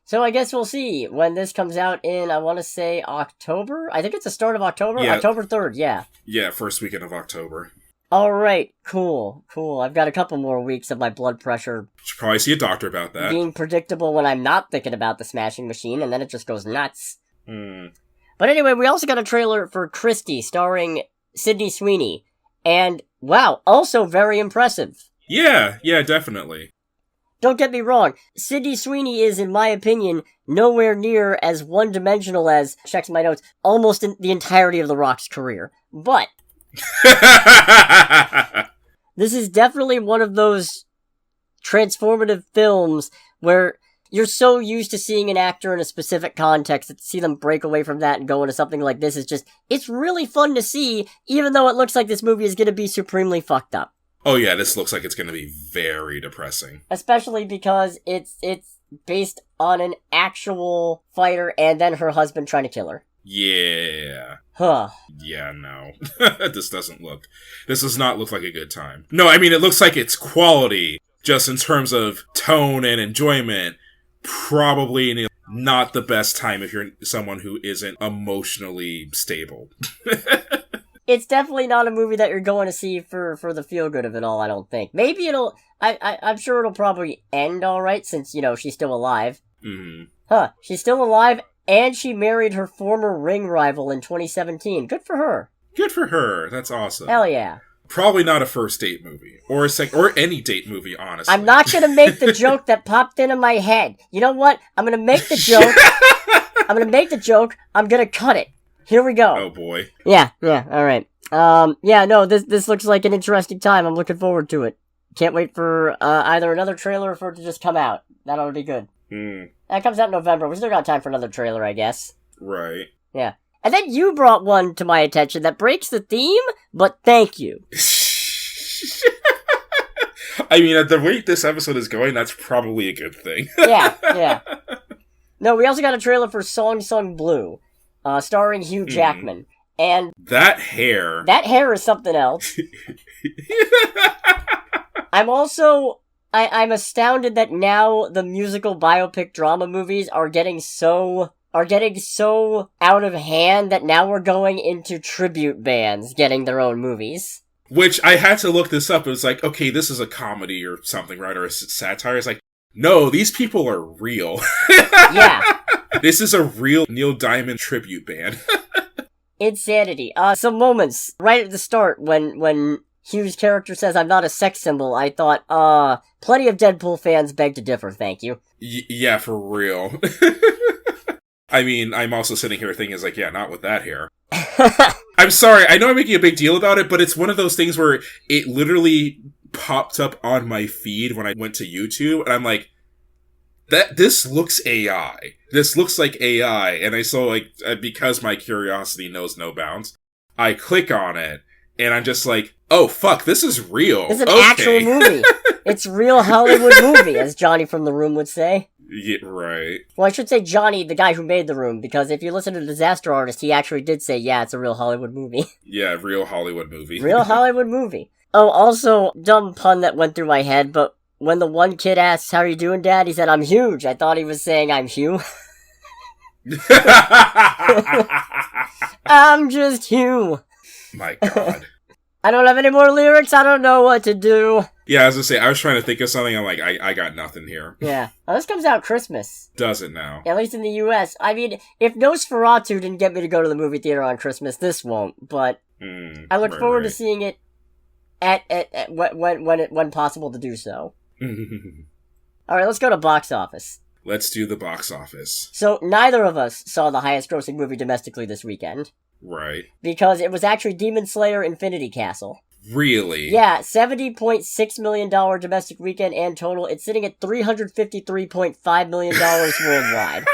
So I guess we'll see when this comes out in, I want to say, October? I think it's the start of October? Yeah. October 3rd, yeah. Yeah, first weekend of October. Alright, cool. I've got a couple more weeks of my blood pressure. Should probably see a doctor about that. Being predictable when I'm not thinking about the Smashing Machine, and then it just goes nuts. But anyway, we also got a trailer for Christy, starring Sydney Sweeney. And, wow, also very impressive. Yeah, definitely. Don't get me wrong, Sydney Sweeney is, in my opinion, nowhere near as one-dimensional as, checks my notes, almost in the entirety of The Rock's career. But... this is definitely one of those transformative films where you're so used to seeing an actor in a specific context that to see them break away from that and go into something like this is just, it's really fun to see, even though it looks like this movie is going to be supremely fucked up. Oh yeah, this looks like it's going to be very depressing. Especially because it's based on an actual fighter and then her husband trying to kill her. Yeah. Huh. Yeah, no. This does not look like a good time. No, I mean, it looks like it's quality, just in terms of tone and enjoyment. Probably not the best time if you're someone who isn't emotionally stable. It's definitely not a movie that you're going to see for the feel-good of it all, I don't think. Maybe I'm sure it'll probably end alright, since, she's still alive. Mm-hmm. Huh, she's still alive, and she married her former ring rival in 2017. Good for her. Good for her. That's awesome. Hell yeah. Probably not a first date movie. Or any date movie, honestly. I'm not gonna make the joke that popped into my head. You know what? I'm gonna make the joke. I'm gonna cut it. Here we go. Oh boy. Yeah, alright. This looks like an interesting time. I'm looking forward to it. Can't wait for either another trailer or for it to just come out. That ought to be good. That comes out in November. We still got time for another trailer, I guess. Right. Yeah. And then you brought one to my attention that breaks the theme, but thank you. I mean, at the rate this episode is going, that's probably a good thing. Yeah. No, we also got a trailer for Song Sung Blue, starring Hugh Jackman. And that hair is something else. I'm astounded that now the musical biopic drama movies are getting so out of hand that now we're going into tribute bands getting their own movies. Which, I had to look this up. It was like, okay, this is a comedy or something, right? Or a satire. It's like, no, these people are real. Yeah. This is a real Neil Diamond tribute band. Insanity. Some moments right at the start when Hugh's character says, "I'm not a sex symbol," I thought, plenty of Deadpool fans beg to differ, thank you. Yeah, for real. I mean, I'm also sitting here thinking, like, yeah, not with that hair. I'm sorry, I know I'm making a big deal about it, but it's one of those things where it literally popped up on my feed when I went to YouTube, and I'm like, this looks AI. This looks like AI, and I saw, like, because my curiosity knows no bounds, I click on it, and I'm just like, oh, fuck, this is real. It's an actual movie. It's real Hollywood movie, as Johnny from The Room would say. Yeah, right. Well, I should say Johnny, the guy who made The Room, because if you listen to Disaster Artist, he actually did say, yeah, it's a real Hollywood movie. Yeah, real Hollywood movie. Real Hollywood movie. Oh, also, dumb pun that went through my head, but when the one kid asks, "How are you doing, Dad?" he said, "I'm huge." I thought he was saying, "I'm Hugh." I'm just Hugh. My God. I don't have any more lyrics. I don't know what to do. Yeah, I was gonna say, I was trying to think of something. I'm like, I got nothing here. Yeah. Well, this comes out Christmas. Does it now? At least in the U.S. I mean, if Nosferatu didn't get me to go to the movie theater on Christmas, this won't. But I look forward to seeing it at when possible to do so. Alright, let's go to box office. Let's do the box office. So, neither of us saw the highest grossing movie domestically this weekend. Right. Because it was actually Demon Slayer Infinity Castle. Really? Yeah, $70.6 million domestic weekend and total. It's sitting at $353.5 million worldwide.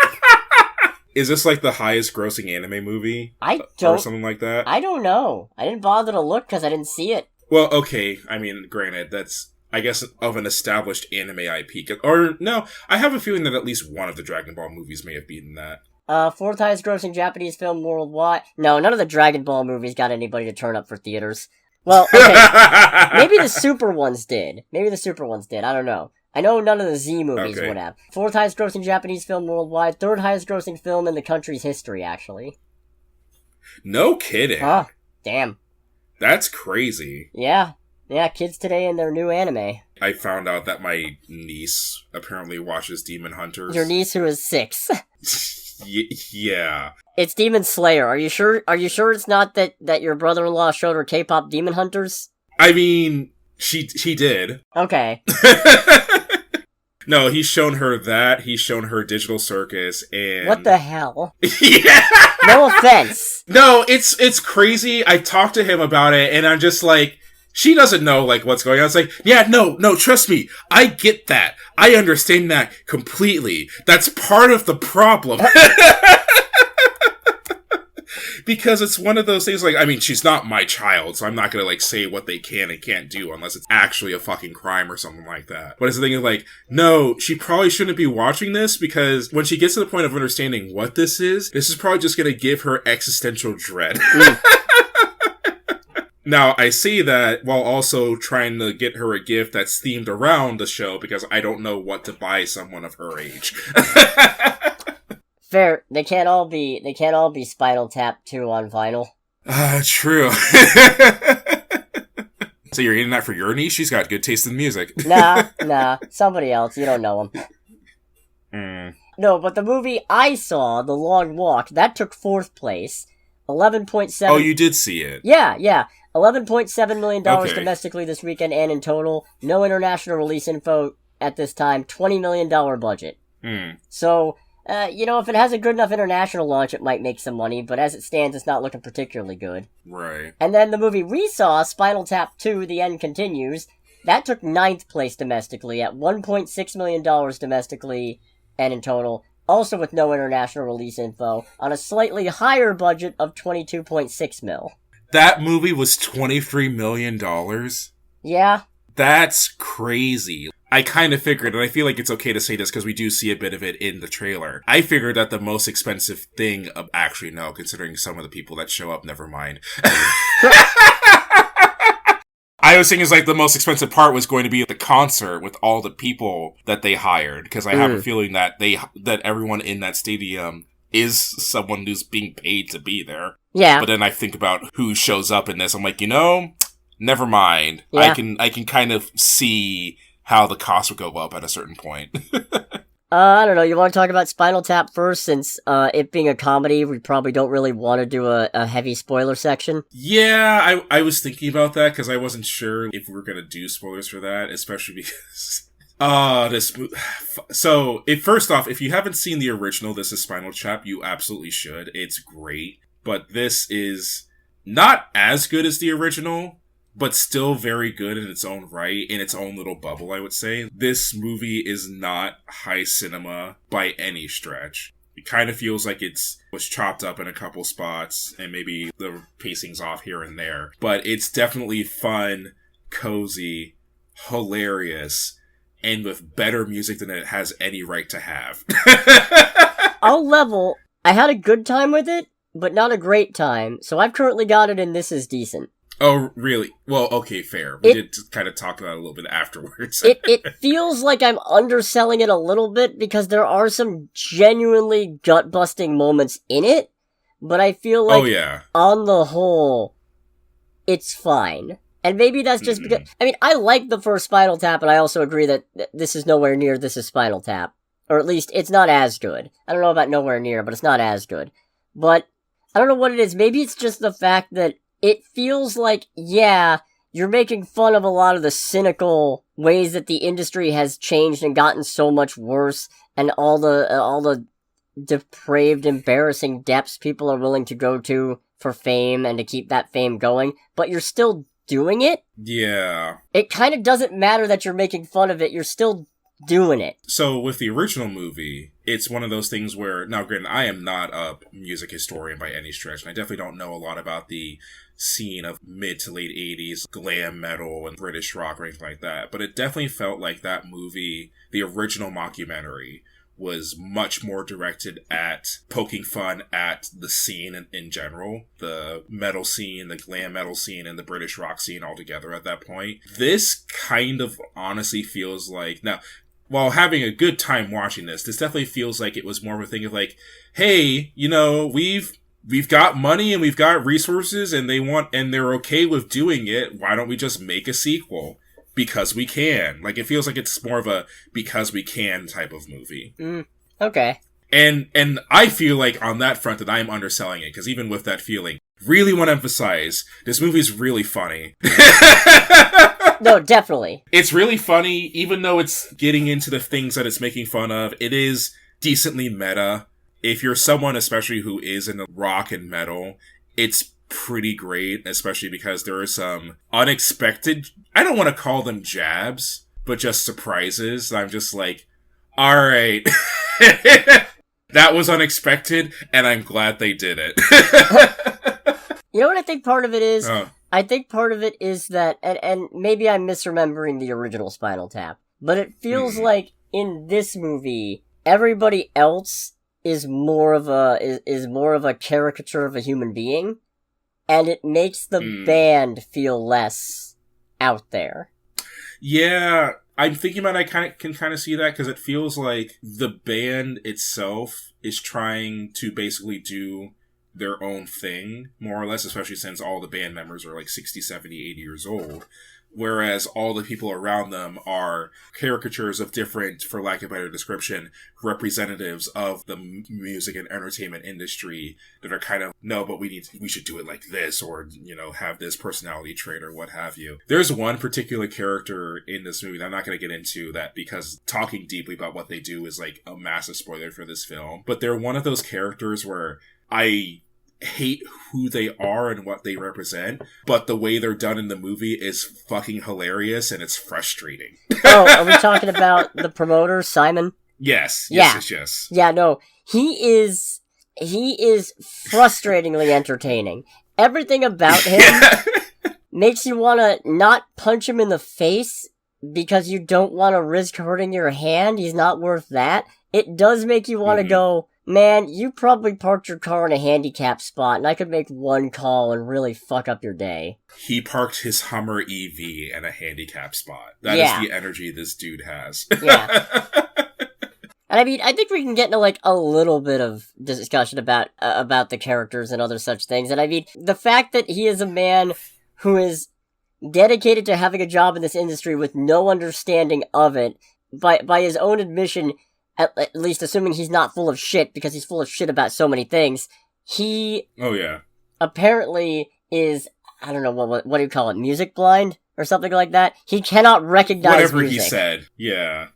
Is this like the highest grossing anime movie? Or something like that? I don't know. I didn't bother to look because I didn't see it. Well, okay. I mean, granted, that's, I guess, of an established anime IP. Or, no, I have a feeling that at least one of the Dragon Ball movies may have beaten that. Fourth highest grossing Japanese film worldwide. No, none of the Dragon Ball movies got anybody to turn up for theaters. Well, okay. Maybe the Super ones did. I don't know. I know none of the Z movies would have. Fourth highest grossing Japanese film worldwide. Third highest grossing film in the country's history, actually. No kidding. Huh. Damn. That's crazy. Yeah. Yeah, kids today and their new anime. I found out that my niece apparently watches Demon Hunters. Your niece who is 6. Yeah. It's Demon Slayer. Are you sure it's not that your brother-in-law showed her K-pop Demon Hunters? I mean, she did. Okay. No, he's shown her that. He's shown her Digital Circus and... What the hell? Yeah! No offense. No, it's crazy. I talked to him about it, and I'm just like, she doesn't know, like, what's going on. It's like, yeah, no, trust me. I get that. I understand that completely. That's part of the problem. Because it's one of those things, like, I mean, she's not my child, so I'm not gonna, like, say what they can and can't do unless it's actually a fucking crime or something like that. But it's the thing of, like, no, she probably shouldn't be watching this, because when she gets to the point of understanding what this is probably just gonna give her existential dread. Now, I say that while also trying to get her a gift that's themed around the show, because I don't know what to buy someone of her age. Fair. They can't all be Spinal Tap 2 on vinyl. True. So you're getting that for your niece? She's got good taste in music. Nah. Somebody else. You don't know him. No, but the movie I saw, The Long Walk, that took 4th place. 11.7... Oh, you did see it? Yeah. $11.7 million domestically this weekend and in total. No international release info at this time. $20 million budget. So... if it has a good enough international launch, it might make some money, but as it stands, it's not looking particularly good. Right. And then the movie we saw, Spinal Tap 2, The End Continues, that took 9th place domestically at $1.6 million domestically and in total, also with no international release info, on a slightly higher budget of $22.6 mil. That movie was $23 million? Yeah. That's crazy. I kind of figured, and I feel like it's okay to say this because we do see a bit of it in the trailer. I figured that the most expensive thing actually, no, considering some of the people that show up, never mind. I was thinking the most expensive part was going to be the concert with all the people that they hired, because I have a feeling that that everyone in that stadium is someone who's being paid to be there. Yeah. But then I think about who shows up in this. I'm like, never mind. Yeah. I can kind of see how the cost would go up at a certain point. I don't know. You want to talk about Spinal Tap first, since it being a comedy, we probably don't really want to do a heavy spoiler section. Yeah, I was thinking about that because I wasn't sure if we were going to do spoilers for that, especially because... So, first off, if you haven't seen the original, this is Spinal Tap, you absolutely should. It's great. But this is not as good as the original, but still very good in its own right, in its own little bubble, I would say. This movie is not high cinema by any stretch. It kind of feels like was chopped up in a couple spots, and maybe the pacing's off here and there. But it's definitely fun, cozy, hilarious, and with better music than it has any right to have. I'll level. I had a good time with it, but not a great time, so I've currently got it in This Is Decent. Oh, really? Well, okay, fair. We did kind of talk about it a little bit afterwards. It feels like I'm underselling it a little bit, because there are some genuinely gut-busting moments in it, but I feel like, on the whole, it's fine. And maybe that's just because... I mean, I like the first Spinal Tap, and I also agree that this is nowhere near This Is Spinal Tap. Or at least, it's not as good. I don't know about nowhere near, but it's not as good. But, I don't know what it is. Maybe it's just the fact that it feels like, yeah, you're making fun of a lot of the cynical ways that the industry has changed and gotten so much worse, and all the depraved, embarrassing depths people are willing to go to for fame and to keep that fame going, but you're still doing it? Yeah. It kind of doesn't matter that you're making fun of it, you're still doing it. So with the original movie, it's one of those things where, now granted, I am not a music historian by any stretch, and I definitely don't know a lot about the scene of mid to late 80s glam metal and British rock or anything like that, but it definitely felt like that movie, the original mockumentary, was much more directed at poking fun at the scene in general, the metal scene, the glam metal scene, and the British rock scene altogether at that point. This kind of honestly feels like, now, while having a good time watching this definitely feels like it was more of a thing of like, hey, we've got money and we've got resources and they're okay with doing it. Why don't we just make a sequel? Because we can. Like, it feels like it's more of a because we can type of movie. Okay. And I feel like on that front that I am underselling it, because even with that feeling, really want to emphasize, this movie is really funny. No, definitely. It's really funny, even though it's getting into the things that it's making fun of. It is decently meta. If you're someone, especially who is into rock and metal, it's pretty great, especially because there are some unexpected, I don't want to call them jabs, but just surprises. I'm just like, alright. That was unexpected, and I'm glad they did it. You know what I think part of it is? I think part of it is that, and maybe I'm misremembering the original Spinal Tap, but it feels like in this movie, everybody else is more of a caricature of a human being, and it makes the band feel less out there. Yeah, I'm thinking about it, I can kind of see that, because it feels like the band itself is trying to basically do their own thing, more or less, especially since all the band members are like 60, 70, 80 years old. Whereas all the people around them are caricatures of different, for lack of a better description, representatives of the music and entertainment industry that are kind of, no, but we should do it like this, or, have this personality trait or what have you. There's one particular character in this movie that I'm not going to get into that, because talking deeply about what they do is like a massive spoiler for this film. But they're one of those characters where I hate who they are and what they represent, but the way they're done in the movie is fucking hilarious, and it's frustrating. Oh, are we talking about the promoter, Simon? Yes. Yeah. Yes. Yeah, no. He is frustratingly entertaining. Everything about him makes you want to not punch him in the face because you don't want to risk hurting your hand. He's not worth that. It does make you want to go, man, you probably parked your car in a handicap spot, and I could make one call and really fuck up your day. He parked his Hummer EV in a handicap spot. That is the energy this dude has. Yeah. And I mean, I think we can get into, like, a little bit of discussion about the characters and other such things. And I mean, the fact that he is a man who is dedicated to having a job in this industry with no understanding of it, by his own admission, at least assuming he's not full of shit, because he's full of shit about so many things, he... Oh, yeah. Apparently is, I don't know, what do you call it, music blind? Or something like that? He cannot recognize whatever music. He said, yeah.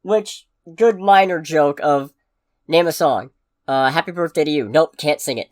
Which, good minor joke of, name a song. Happy Birthday to You. Nope, can't sing it.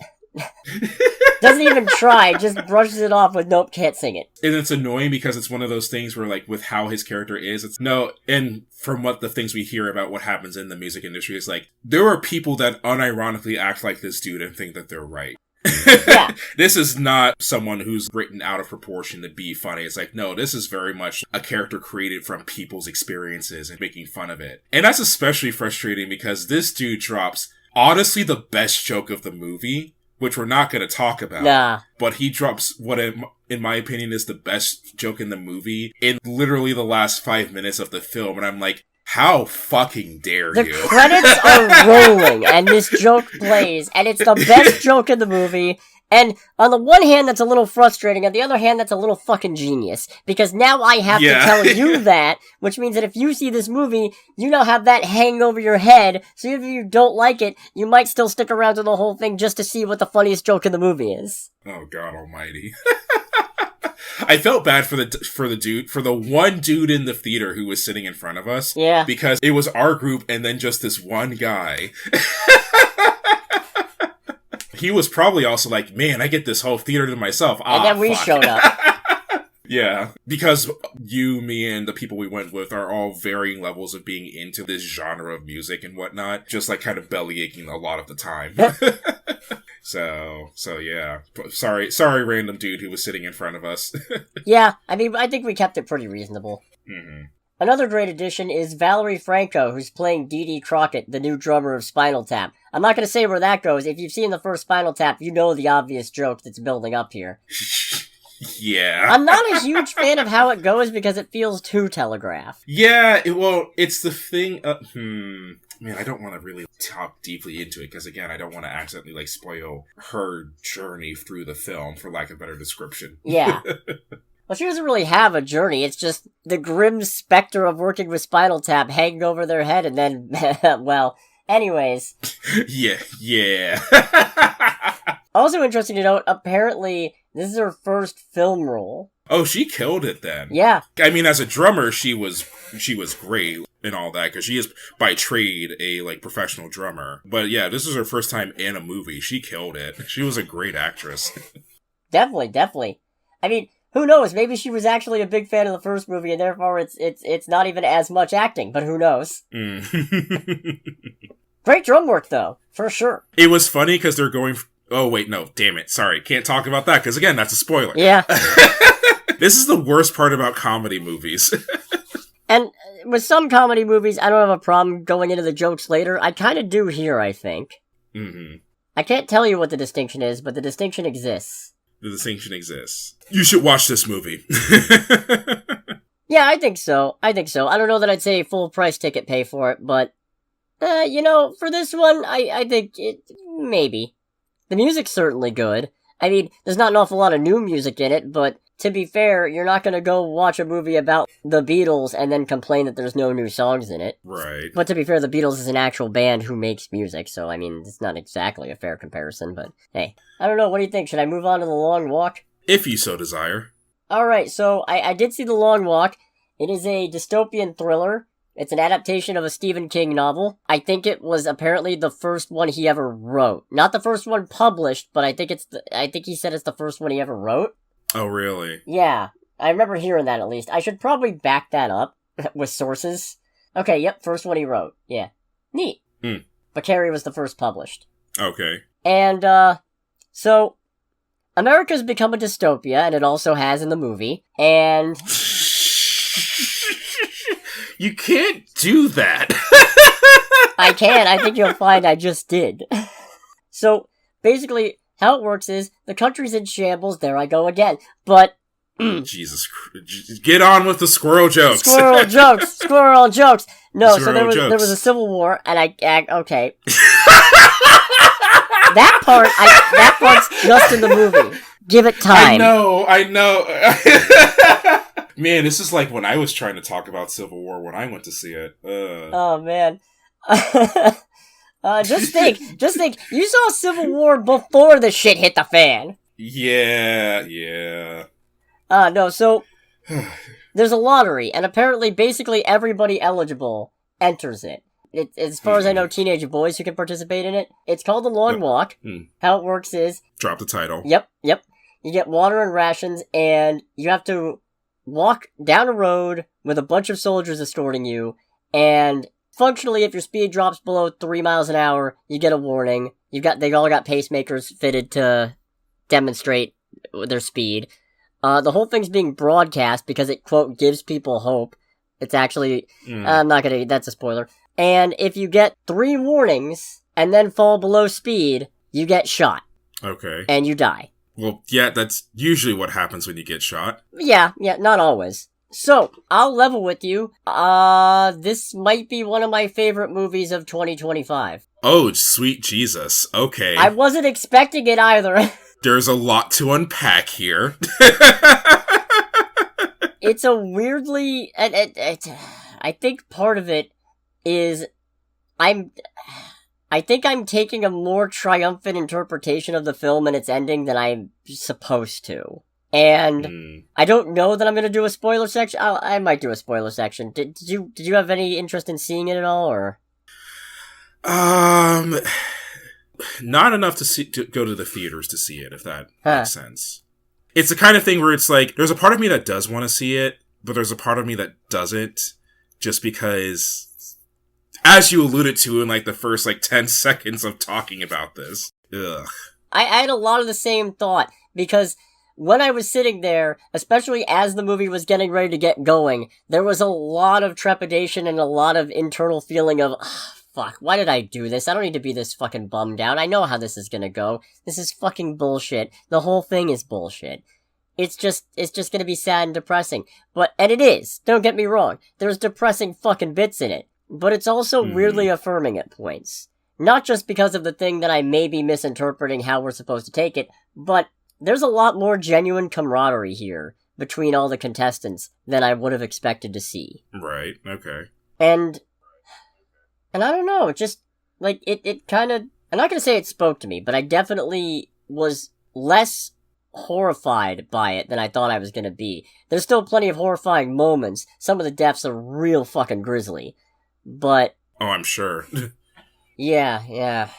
Doesn't even try, just brushes it off with nope, can't sing it. And it's annoying because it's one of those things where, like, with how his character is, it's no, and from what the things we hear about what happens in the music industry, is like, there are people that unironically act like this dude and think that they're right. Yeah. This is not someone who's written out of proportion to be funny. It's like, no, this is very much a character created from people's experiences and making fun of it. And that's especially frustrating because this dude drops, honestly, the best joke of the movie, which we're not going to talk about. Nah. But he drops what, in my opinion, is the best joke in the movie in literally the last 5 minutes of the film. And I'm like, how fucking dare you? The credits are rolling, and this joke plays, and it's the best joke in the movie. And on the one hand, that's a little frustrating. On the other hand, that's a little fucking genius. Because now I have to tell you that, which means that if you see this movie, you now have that hanging over your head. So even if you don't like it, you might still stick around to the whole thing just to see what the funniest joke in the movie is. Oh, God almighty. I felt bad for the one dude in the theater who was sitting in front of us. Yeah. Because it was our group and then just this one guy. He was probably also like, man, I get this whole theater to myself. And then we showed up. Yeah, because you, me, and the people we went with are all varying levels of being into this genre of music and whatnot. Just like kind of belly aching a lot of the time. So yeah. Sorry, random dude who was sitting in front of us. Yeah, I mean, I think we kept it pretty reasonable. Mm-hmm. Another great addition is Valerie Franco, who's playing Dee Dee Crockett, the new drummer of Spinal Tap. I'm not gonna say where that goes. If you've seen the first Spinal Tap, you know the obvious joke that's building up here. Yeah. I'm not a huge fan of how it goes because it feels too telegraphed. Yeah, it's the thing... Man, I don't want to really talk deeply into it, because again, I don't want to accidentally, like, spoil her journey through the film, for lack of a better description. Yeah. Well, she doesn't really have a journey, it's just the grim specter of working with Spinal Tap hanging over their head, and then, well, anyways. Yeah. Also interesting to note, apparently, this is her first film role. Oh, she killed it then. Yeah. I mean, as a drummer, she was great and all that, because she is, by trade, a, like, professional drummer. But yeah, this is her first time in a movie. She killed it. She was a great actress. Definitely. I mean, who knows? Maybe she was actually a big fan of the first movie, and therefore it's not even as much acting, but who knows? Great drum work, though, for sure. It was funny, because they're going... Oh, wait, no, damn it. Sorry, can't talk about that, because again, that's a spoiler. Yeah. This is the worst part about comedy movies. And with some comedy movies, I don't have a problem going into the jokes later. I kind of do here, I think. Mm-hmm. I can't tell you what the distinction is, but the distinction exists. The distinction exists. You should watch this movie. Yeah, I think so. I don't know that I'd say full price ticket pay for it, but, for this one, I think it, maybe. The music's certainly good. I mean, there's not an awful lot of new music in it, but to be fair, you're not gonna go watch a movie about the Beatles and then complain that there's no new songs in it. Right. But to be fair, the Beatles is an actual band who makes music, so I mean, it's not exactly a fair comparison, but hey. I don't know, what do you think? Should I move on to The Long Walk? If you so desire. Alright, so I did see The Long Walk. It is a dystopian thriller. It's an adaptation of a Stephen King novel. I think it was apparently the first one he ever wrote. Not the first one published, but I think he said it's the first one he ever wrote. Oh, really? Yeah, I remember hearing that at least. I should probably back that up with sources. Okay, yep, first one he wrote. Yeah. Neat. But Carrie was the first published. Okay. And, so, America's become a dystopia, and it also has in the movie, and... You can't do that. I can. I think you'll find I just did. So, basically, how it works is, the country's in shambles, there I go again, but... Jesus Christ. Get on with the squirrel jokes. Squirrel jokes. No, so there was a civil war, and okay. that part's just in the movie. Give it time. I know. Man, this is like when I was trying to talk about Civil War when I went to see it. Oh, man. Just think. You saw Civil War before the shit hit the fan. Yeah. No, so... There's a lottery, and apparently basically everybody eligible enters it. As far as I know, teenage boys who can participate in it. It's called the Long Walk. How it works is... Drop the title. Yep. You get water and rations, and you have to walk down a road with a bunch of soldiers escorting you, and functionally, if your speed drops below 3 miles an hour, you get a warning. They all got pacemakers fitted to demonstrate their speed. The whole thing's being broadcast because it, quote, gives people hope. It's actually... that's a spoiler. And if you get 3 warnings and then fall below speed, you get shot. Okay. And you die. Well, yeah, that's usually what happens when you get shot. Yeah, not always. So, I'll level with you. This might be one of my favorite movies of 2025. Oh, sweet Jesus. Okay. I wasn't expecting it either. There's a lot to unpack here. It's a weirdly... I think part of it is... I think I'm taking a more triumphant interpretation of the film and its ending than I'm supposed to. And I don't know that I'm going to do a spoiler section. I might do a spoiler section. Did you have any interest in seeing it at all, or? Not enough to go to the theaters to see it, if that makes sense. It's the kind of thing where it's like, there's a part of me that does want to see it, but there's a part of me that doesn't, just because, as you alluded to in like the first like 10 seconds of talking about this. Ugh. I had a lot of the same thought, because when I was sitting there, especially as the movie was getting ready to get going, there was a lot of trepidation and a lot of internal feeling of, fuck, why did I do this? I don't need to be this fucking bummed out. I know how this is gonna go. This is fucking bullshit. The whole thing is bullshit. It's just gonna be sad and depressing. And it is. Don't get me wrong. There's depressing fucking bits in it. But it's also weirdly affirming at points. Not just because of the thing that I may be misinterpreting how we're supposed to take it, but there's a lot more genuine camaraderie here between all the contestants than I would have expected to see. Right, okay. And I don't know, it just, like, it kind of, I'm not gonna say it spoke to me, but I definitely was less horrified by it than I thought I was gonna be. There's still plenty of horrifying moments. Some of the deaths are real fucking grisly. But... Oh, I'm sure. Yeah.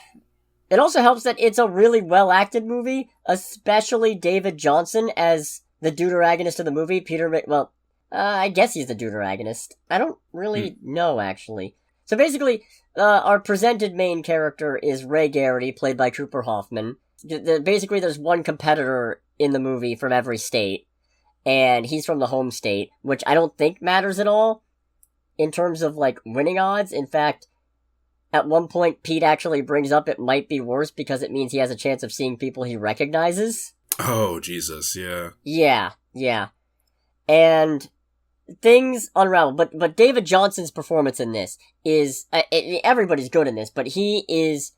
It also helps that it's a really well-acted movie, especially David Johnson as the deuteragonist of the movie. I guess he's the deuteragonist. I don't really know, actually. So basically, our presented main character is Ray Garrity, played by Cooper Hoffman. Basically, there's one competitor in the movie from every state, and he's from the home state, which I don't think matters at all in terms of, like, winning odds. In fact, at one point, Pete actually brings up it might be worse because it means he has a chance of seeing people he recognizes. Oh, Jesus, yeah. Yeah. And things unravel. But David Johnson's performance in this is... everybody's good in this, but he is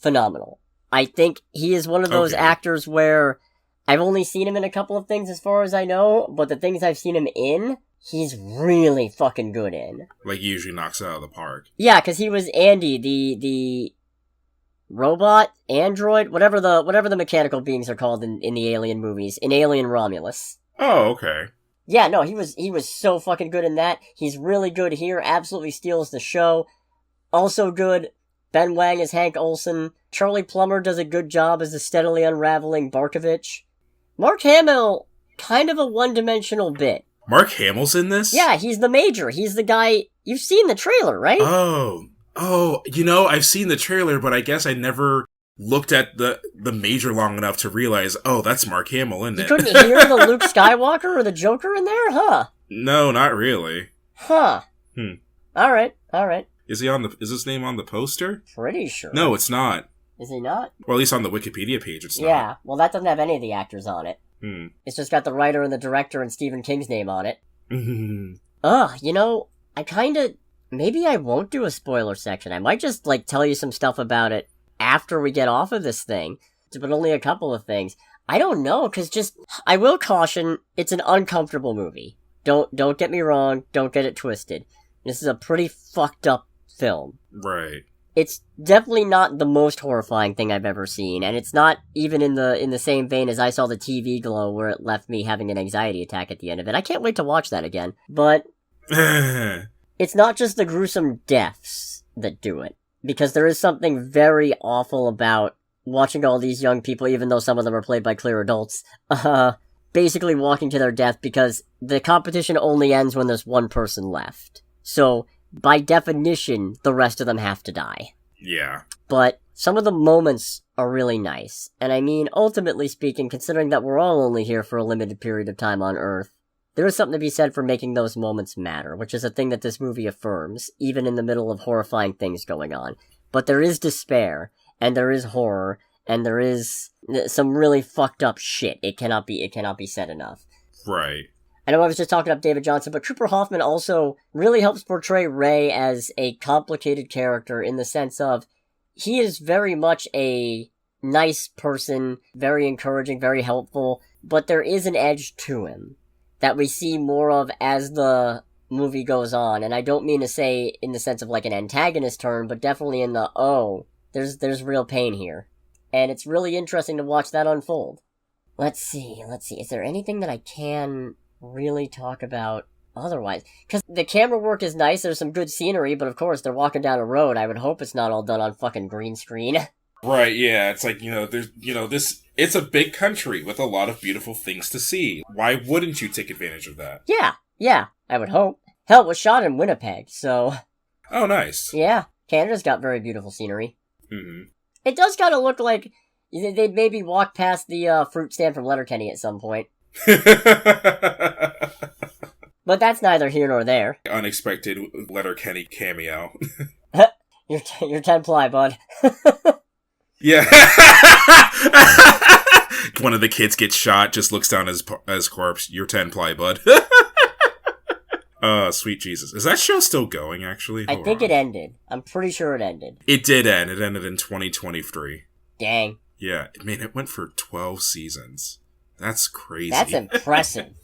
phenomenal. I think he is one of those actors where I've only seen him in a couple of things as far as I know, but the things I've seen him in, he's really fucking good in. Like, he usually knocks it out of the park. Yeah, because he was Andy, the robot, android, whatever the mechanical beings are called in the Alien movies, in Alien Romulus. Oh, okay. Yeah, no, he was so fucking good in that. He's really good here, absolutely steals the show. Also good, Ben Wang as Hank Olsen. Charlie Plummer does a good job as the steadily unraveling Barkovich. Mark Hamill, kind of a one-dimensional bit. Mark Hamill's in this? Yeah, he's the Major. He's the guy... You've seen the trailer, right? Oh, I've seen the trailer, but I guess I never looked at the Major long enough to realize, oh, that's Mark Hamill, isn't You it? couldn't hear the Luke Skywalker or the Joker in there? Huh. No, not really. Huh. Alright. Is his name on the poster? Pretty sure. No, it's not. Is he not? Well, at least on the Wikipedia page, it's not. Yeah, well, that doesn't have any of the actors on it. It's just got the writer and the director and Stephen King's name on it. Maybe I won't do a spoiler section. I might just, tell you some stuff about it after we get off of this thing. But only a couple of things. I don't know, because I will caution, it's an uncomfortable movie. Don't get me wrong, don't get it twisted. This is a pretty fucked up film. Right. It's definitely not the most horrifying thing I've ever seen, and it's not even in the same vein as I saw the TV Glow, where it left me having an anxiety attack at the end of it. I can't wait to watch that again. But it's not just the gruesome deaths that do it, because there is something very awful about watching all these young people, even though some of them are played by clear adults, basically walking to their death because the competition only ends when there's one person left. So, by definition, the rest of them have to die. Yeah. But some of the moments are really nice. And I mean, ultimately speaking, considering that we're all only here for a limited period of time on Earth, there is something to be said for making those moments matter, which is a thing that this movie affirms, even in the middle of horrifying things going on. But there is despair, and there is horror, and there is some really fucked up shit. It cannot be said enough. Right. I know I was just talking up David Johnson, but Trooper Hoffman also really helps portray Ray as a complicated character in the sense of he is very much a nice person, very encouraging, very helpful, but there is an edge to him that we see more of as the movie goes on, and I don't mean to say in the sense of an antagonist turn, but definitely in the, there's real pain here. And it's really interesting to watch that unfold. Let's see, is there anything that I can really talk about otherwise? Because the camera work is nice, there's some good scenery, but of course, they're walking down a road. I would hope it's not all done on fucking green screen. Right, yeah, it's it's a big country with a lot of beautiful things to see. Why wouldn't you take advantage of that? Yeah, I would hope. Hell, it was shot in Winnipeg, so... Oh, nice. Yeah, Canada's got very beautiful scenery. Mm-hmm. It does kind of look like they'd maybe walk past the fruit stand from Letterkenny at some point. But that's neither here nor there. Unexpected Letterkenny cameo. You're 10-ply, bud. Yeah. One of the kids gets shot, just looks down his corpse. You're 10-ply, bud. Sweet Jesus. Is that show still going, actually? I think it ended. I'm pretty sure it ended. It did end. It ended in 2023. Dang. Yeah. I mean, it went for 12 seasons. That's crazy. That's impressive.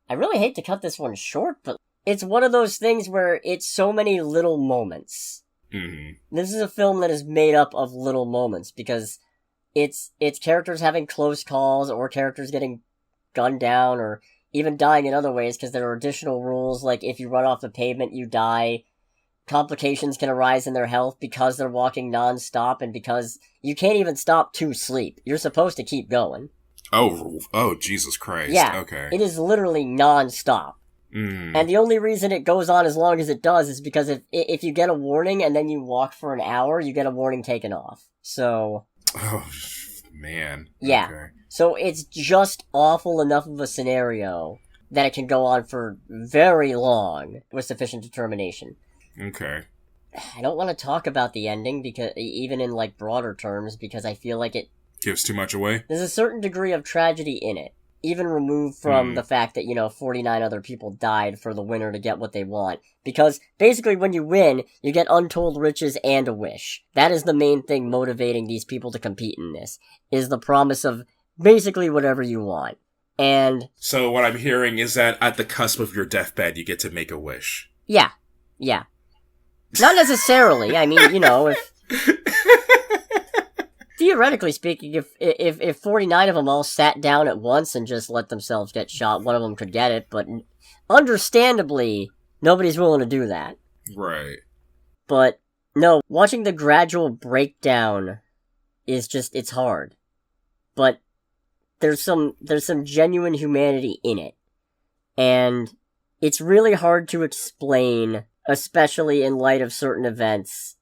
I really hate to cut this one short, but it's one of those things where it's so many little moments. Mm-hmm. This is a film that is made up of little moments, because it's characters having close calls, or characters getting gunned down, or even dying in other ways, because there are additional rules, like if you run off the pavement, you die. Complications can arise in their health because they're walking non-stop, and because you can't even stop to sleep. You're supposed to keep going. Oh, Jesus Christ. Yeah, okay. It is literally non-stop. And the only reason it goes on as long as it does is because if you get a warning and then you walk for an hour, you get a warning taken off. So... Oh, man. Yeah. Okay. So it's just awful enough of a scenario that it can go on for very long with sufficient determination. Okay. I don't want to talk about the ending, because even in broader terms, because I feel like it gives too much away. There's a certain degree of tragedy in it, even removed from the fact that 49 other people died for the winner to get what they want. Because basically, when you win, you get untold riches and a wish. That is the main thing motivating these people to compete in this, is the promise of basically whatever you want. And so what I'm hearing is that at the cusp of your deathbed, you get to make a wish. Yeah. Not necessarily. I mean, if... Theoretically speaking, if 49 of them all sat down at once and just let themselves get shot, one of them could get it, but understandably, nobody's willing to do that. Right. But, no, watching the gradual breakdown is just, it's hard. But there's some genuine humanity in it. And it's really hard to explain, especially in light of certain events,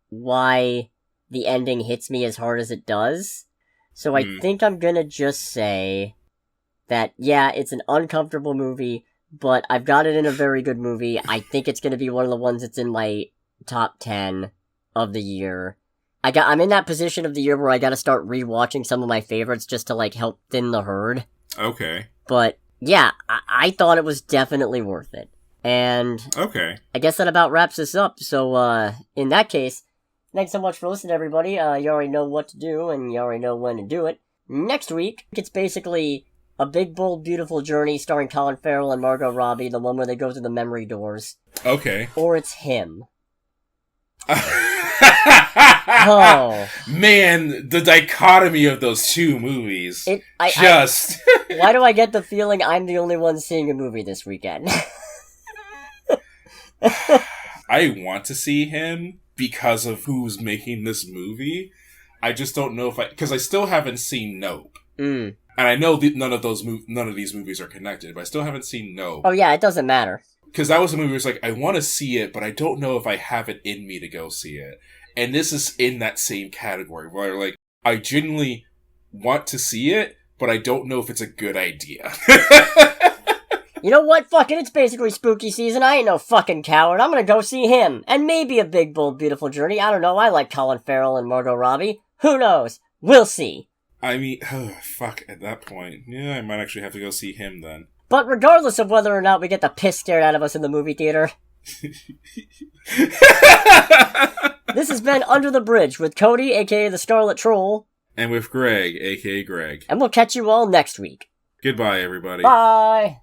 why the ending hits me as hard as it does. So I think I'm gonna just say that, yeah, it's an uncomfortable movie, but I've got it in a very good movie. I think it's gonna be one of the ones that's in my top 10 of the year. I'm in that position of the year where I gotta start rewatching some of my favorites just to, like, help thin the herd. Okay. But, yeah, I thought it was definitely worth it. And okay, I guess that about wraps this up. So, in that case, thanks so much for listening, everybody. You already know what to do, and you already know when to do it. Next week, it's basically A Big, Bold, Beautiful Journey starring Colin Farrell and Margot Robbie, the one where they go through the memory doors. Okay. Or it's him. Oh. Man, the dichotomy of those two movies. Why do I get the feeling I'm the only one seeing a movie this weekend? I want to see him because of who's making this movie. I just don't know because I still haven't seen Nope. And I know none of these movies are connected, but I still haven't seen Nope. Oh yeah, it doesn't matter. Because that was a movie where it's like, I want to see it, but I don't know if I have it in me to go see it. And this is in that same category, where, like, I genuinely want to see it, but I don't know if it's a good idea. You know what? Fuck it, it's basically spooky season. I ain't no fucking coward. I'm gonna go see him. And maybe A Big, Bold, Beautiful Journey. I don't know, I like Colin Farrell and Margot Robbie. Who knows? We'll see. I mean, fuck, at that point. Yeah, I might actually have to go see him then. But regardless of whether or not we get the piss scared out of us in the movie theater... This has been Under the Bridge with Cody, aka the Scarlet Troll. And with Greg, aka Greg. And we'll catch you all next week. Goodbye, everybody. Bye!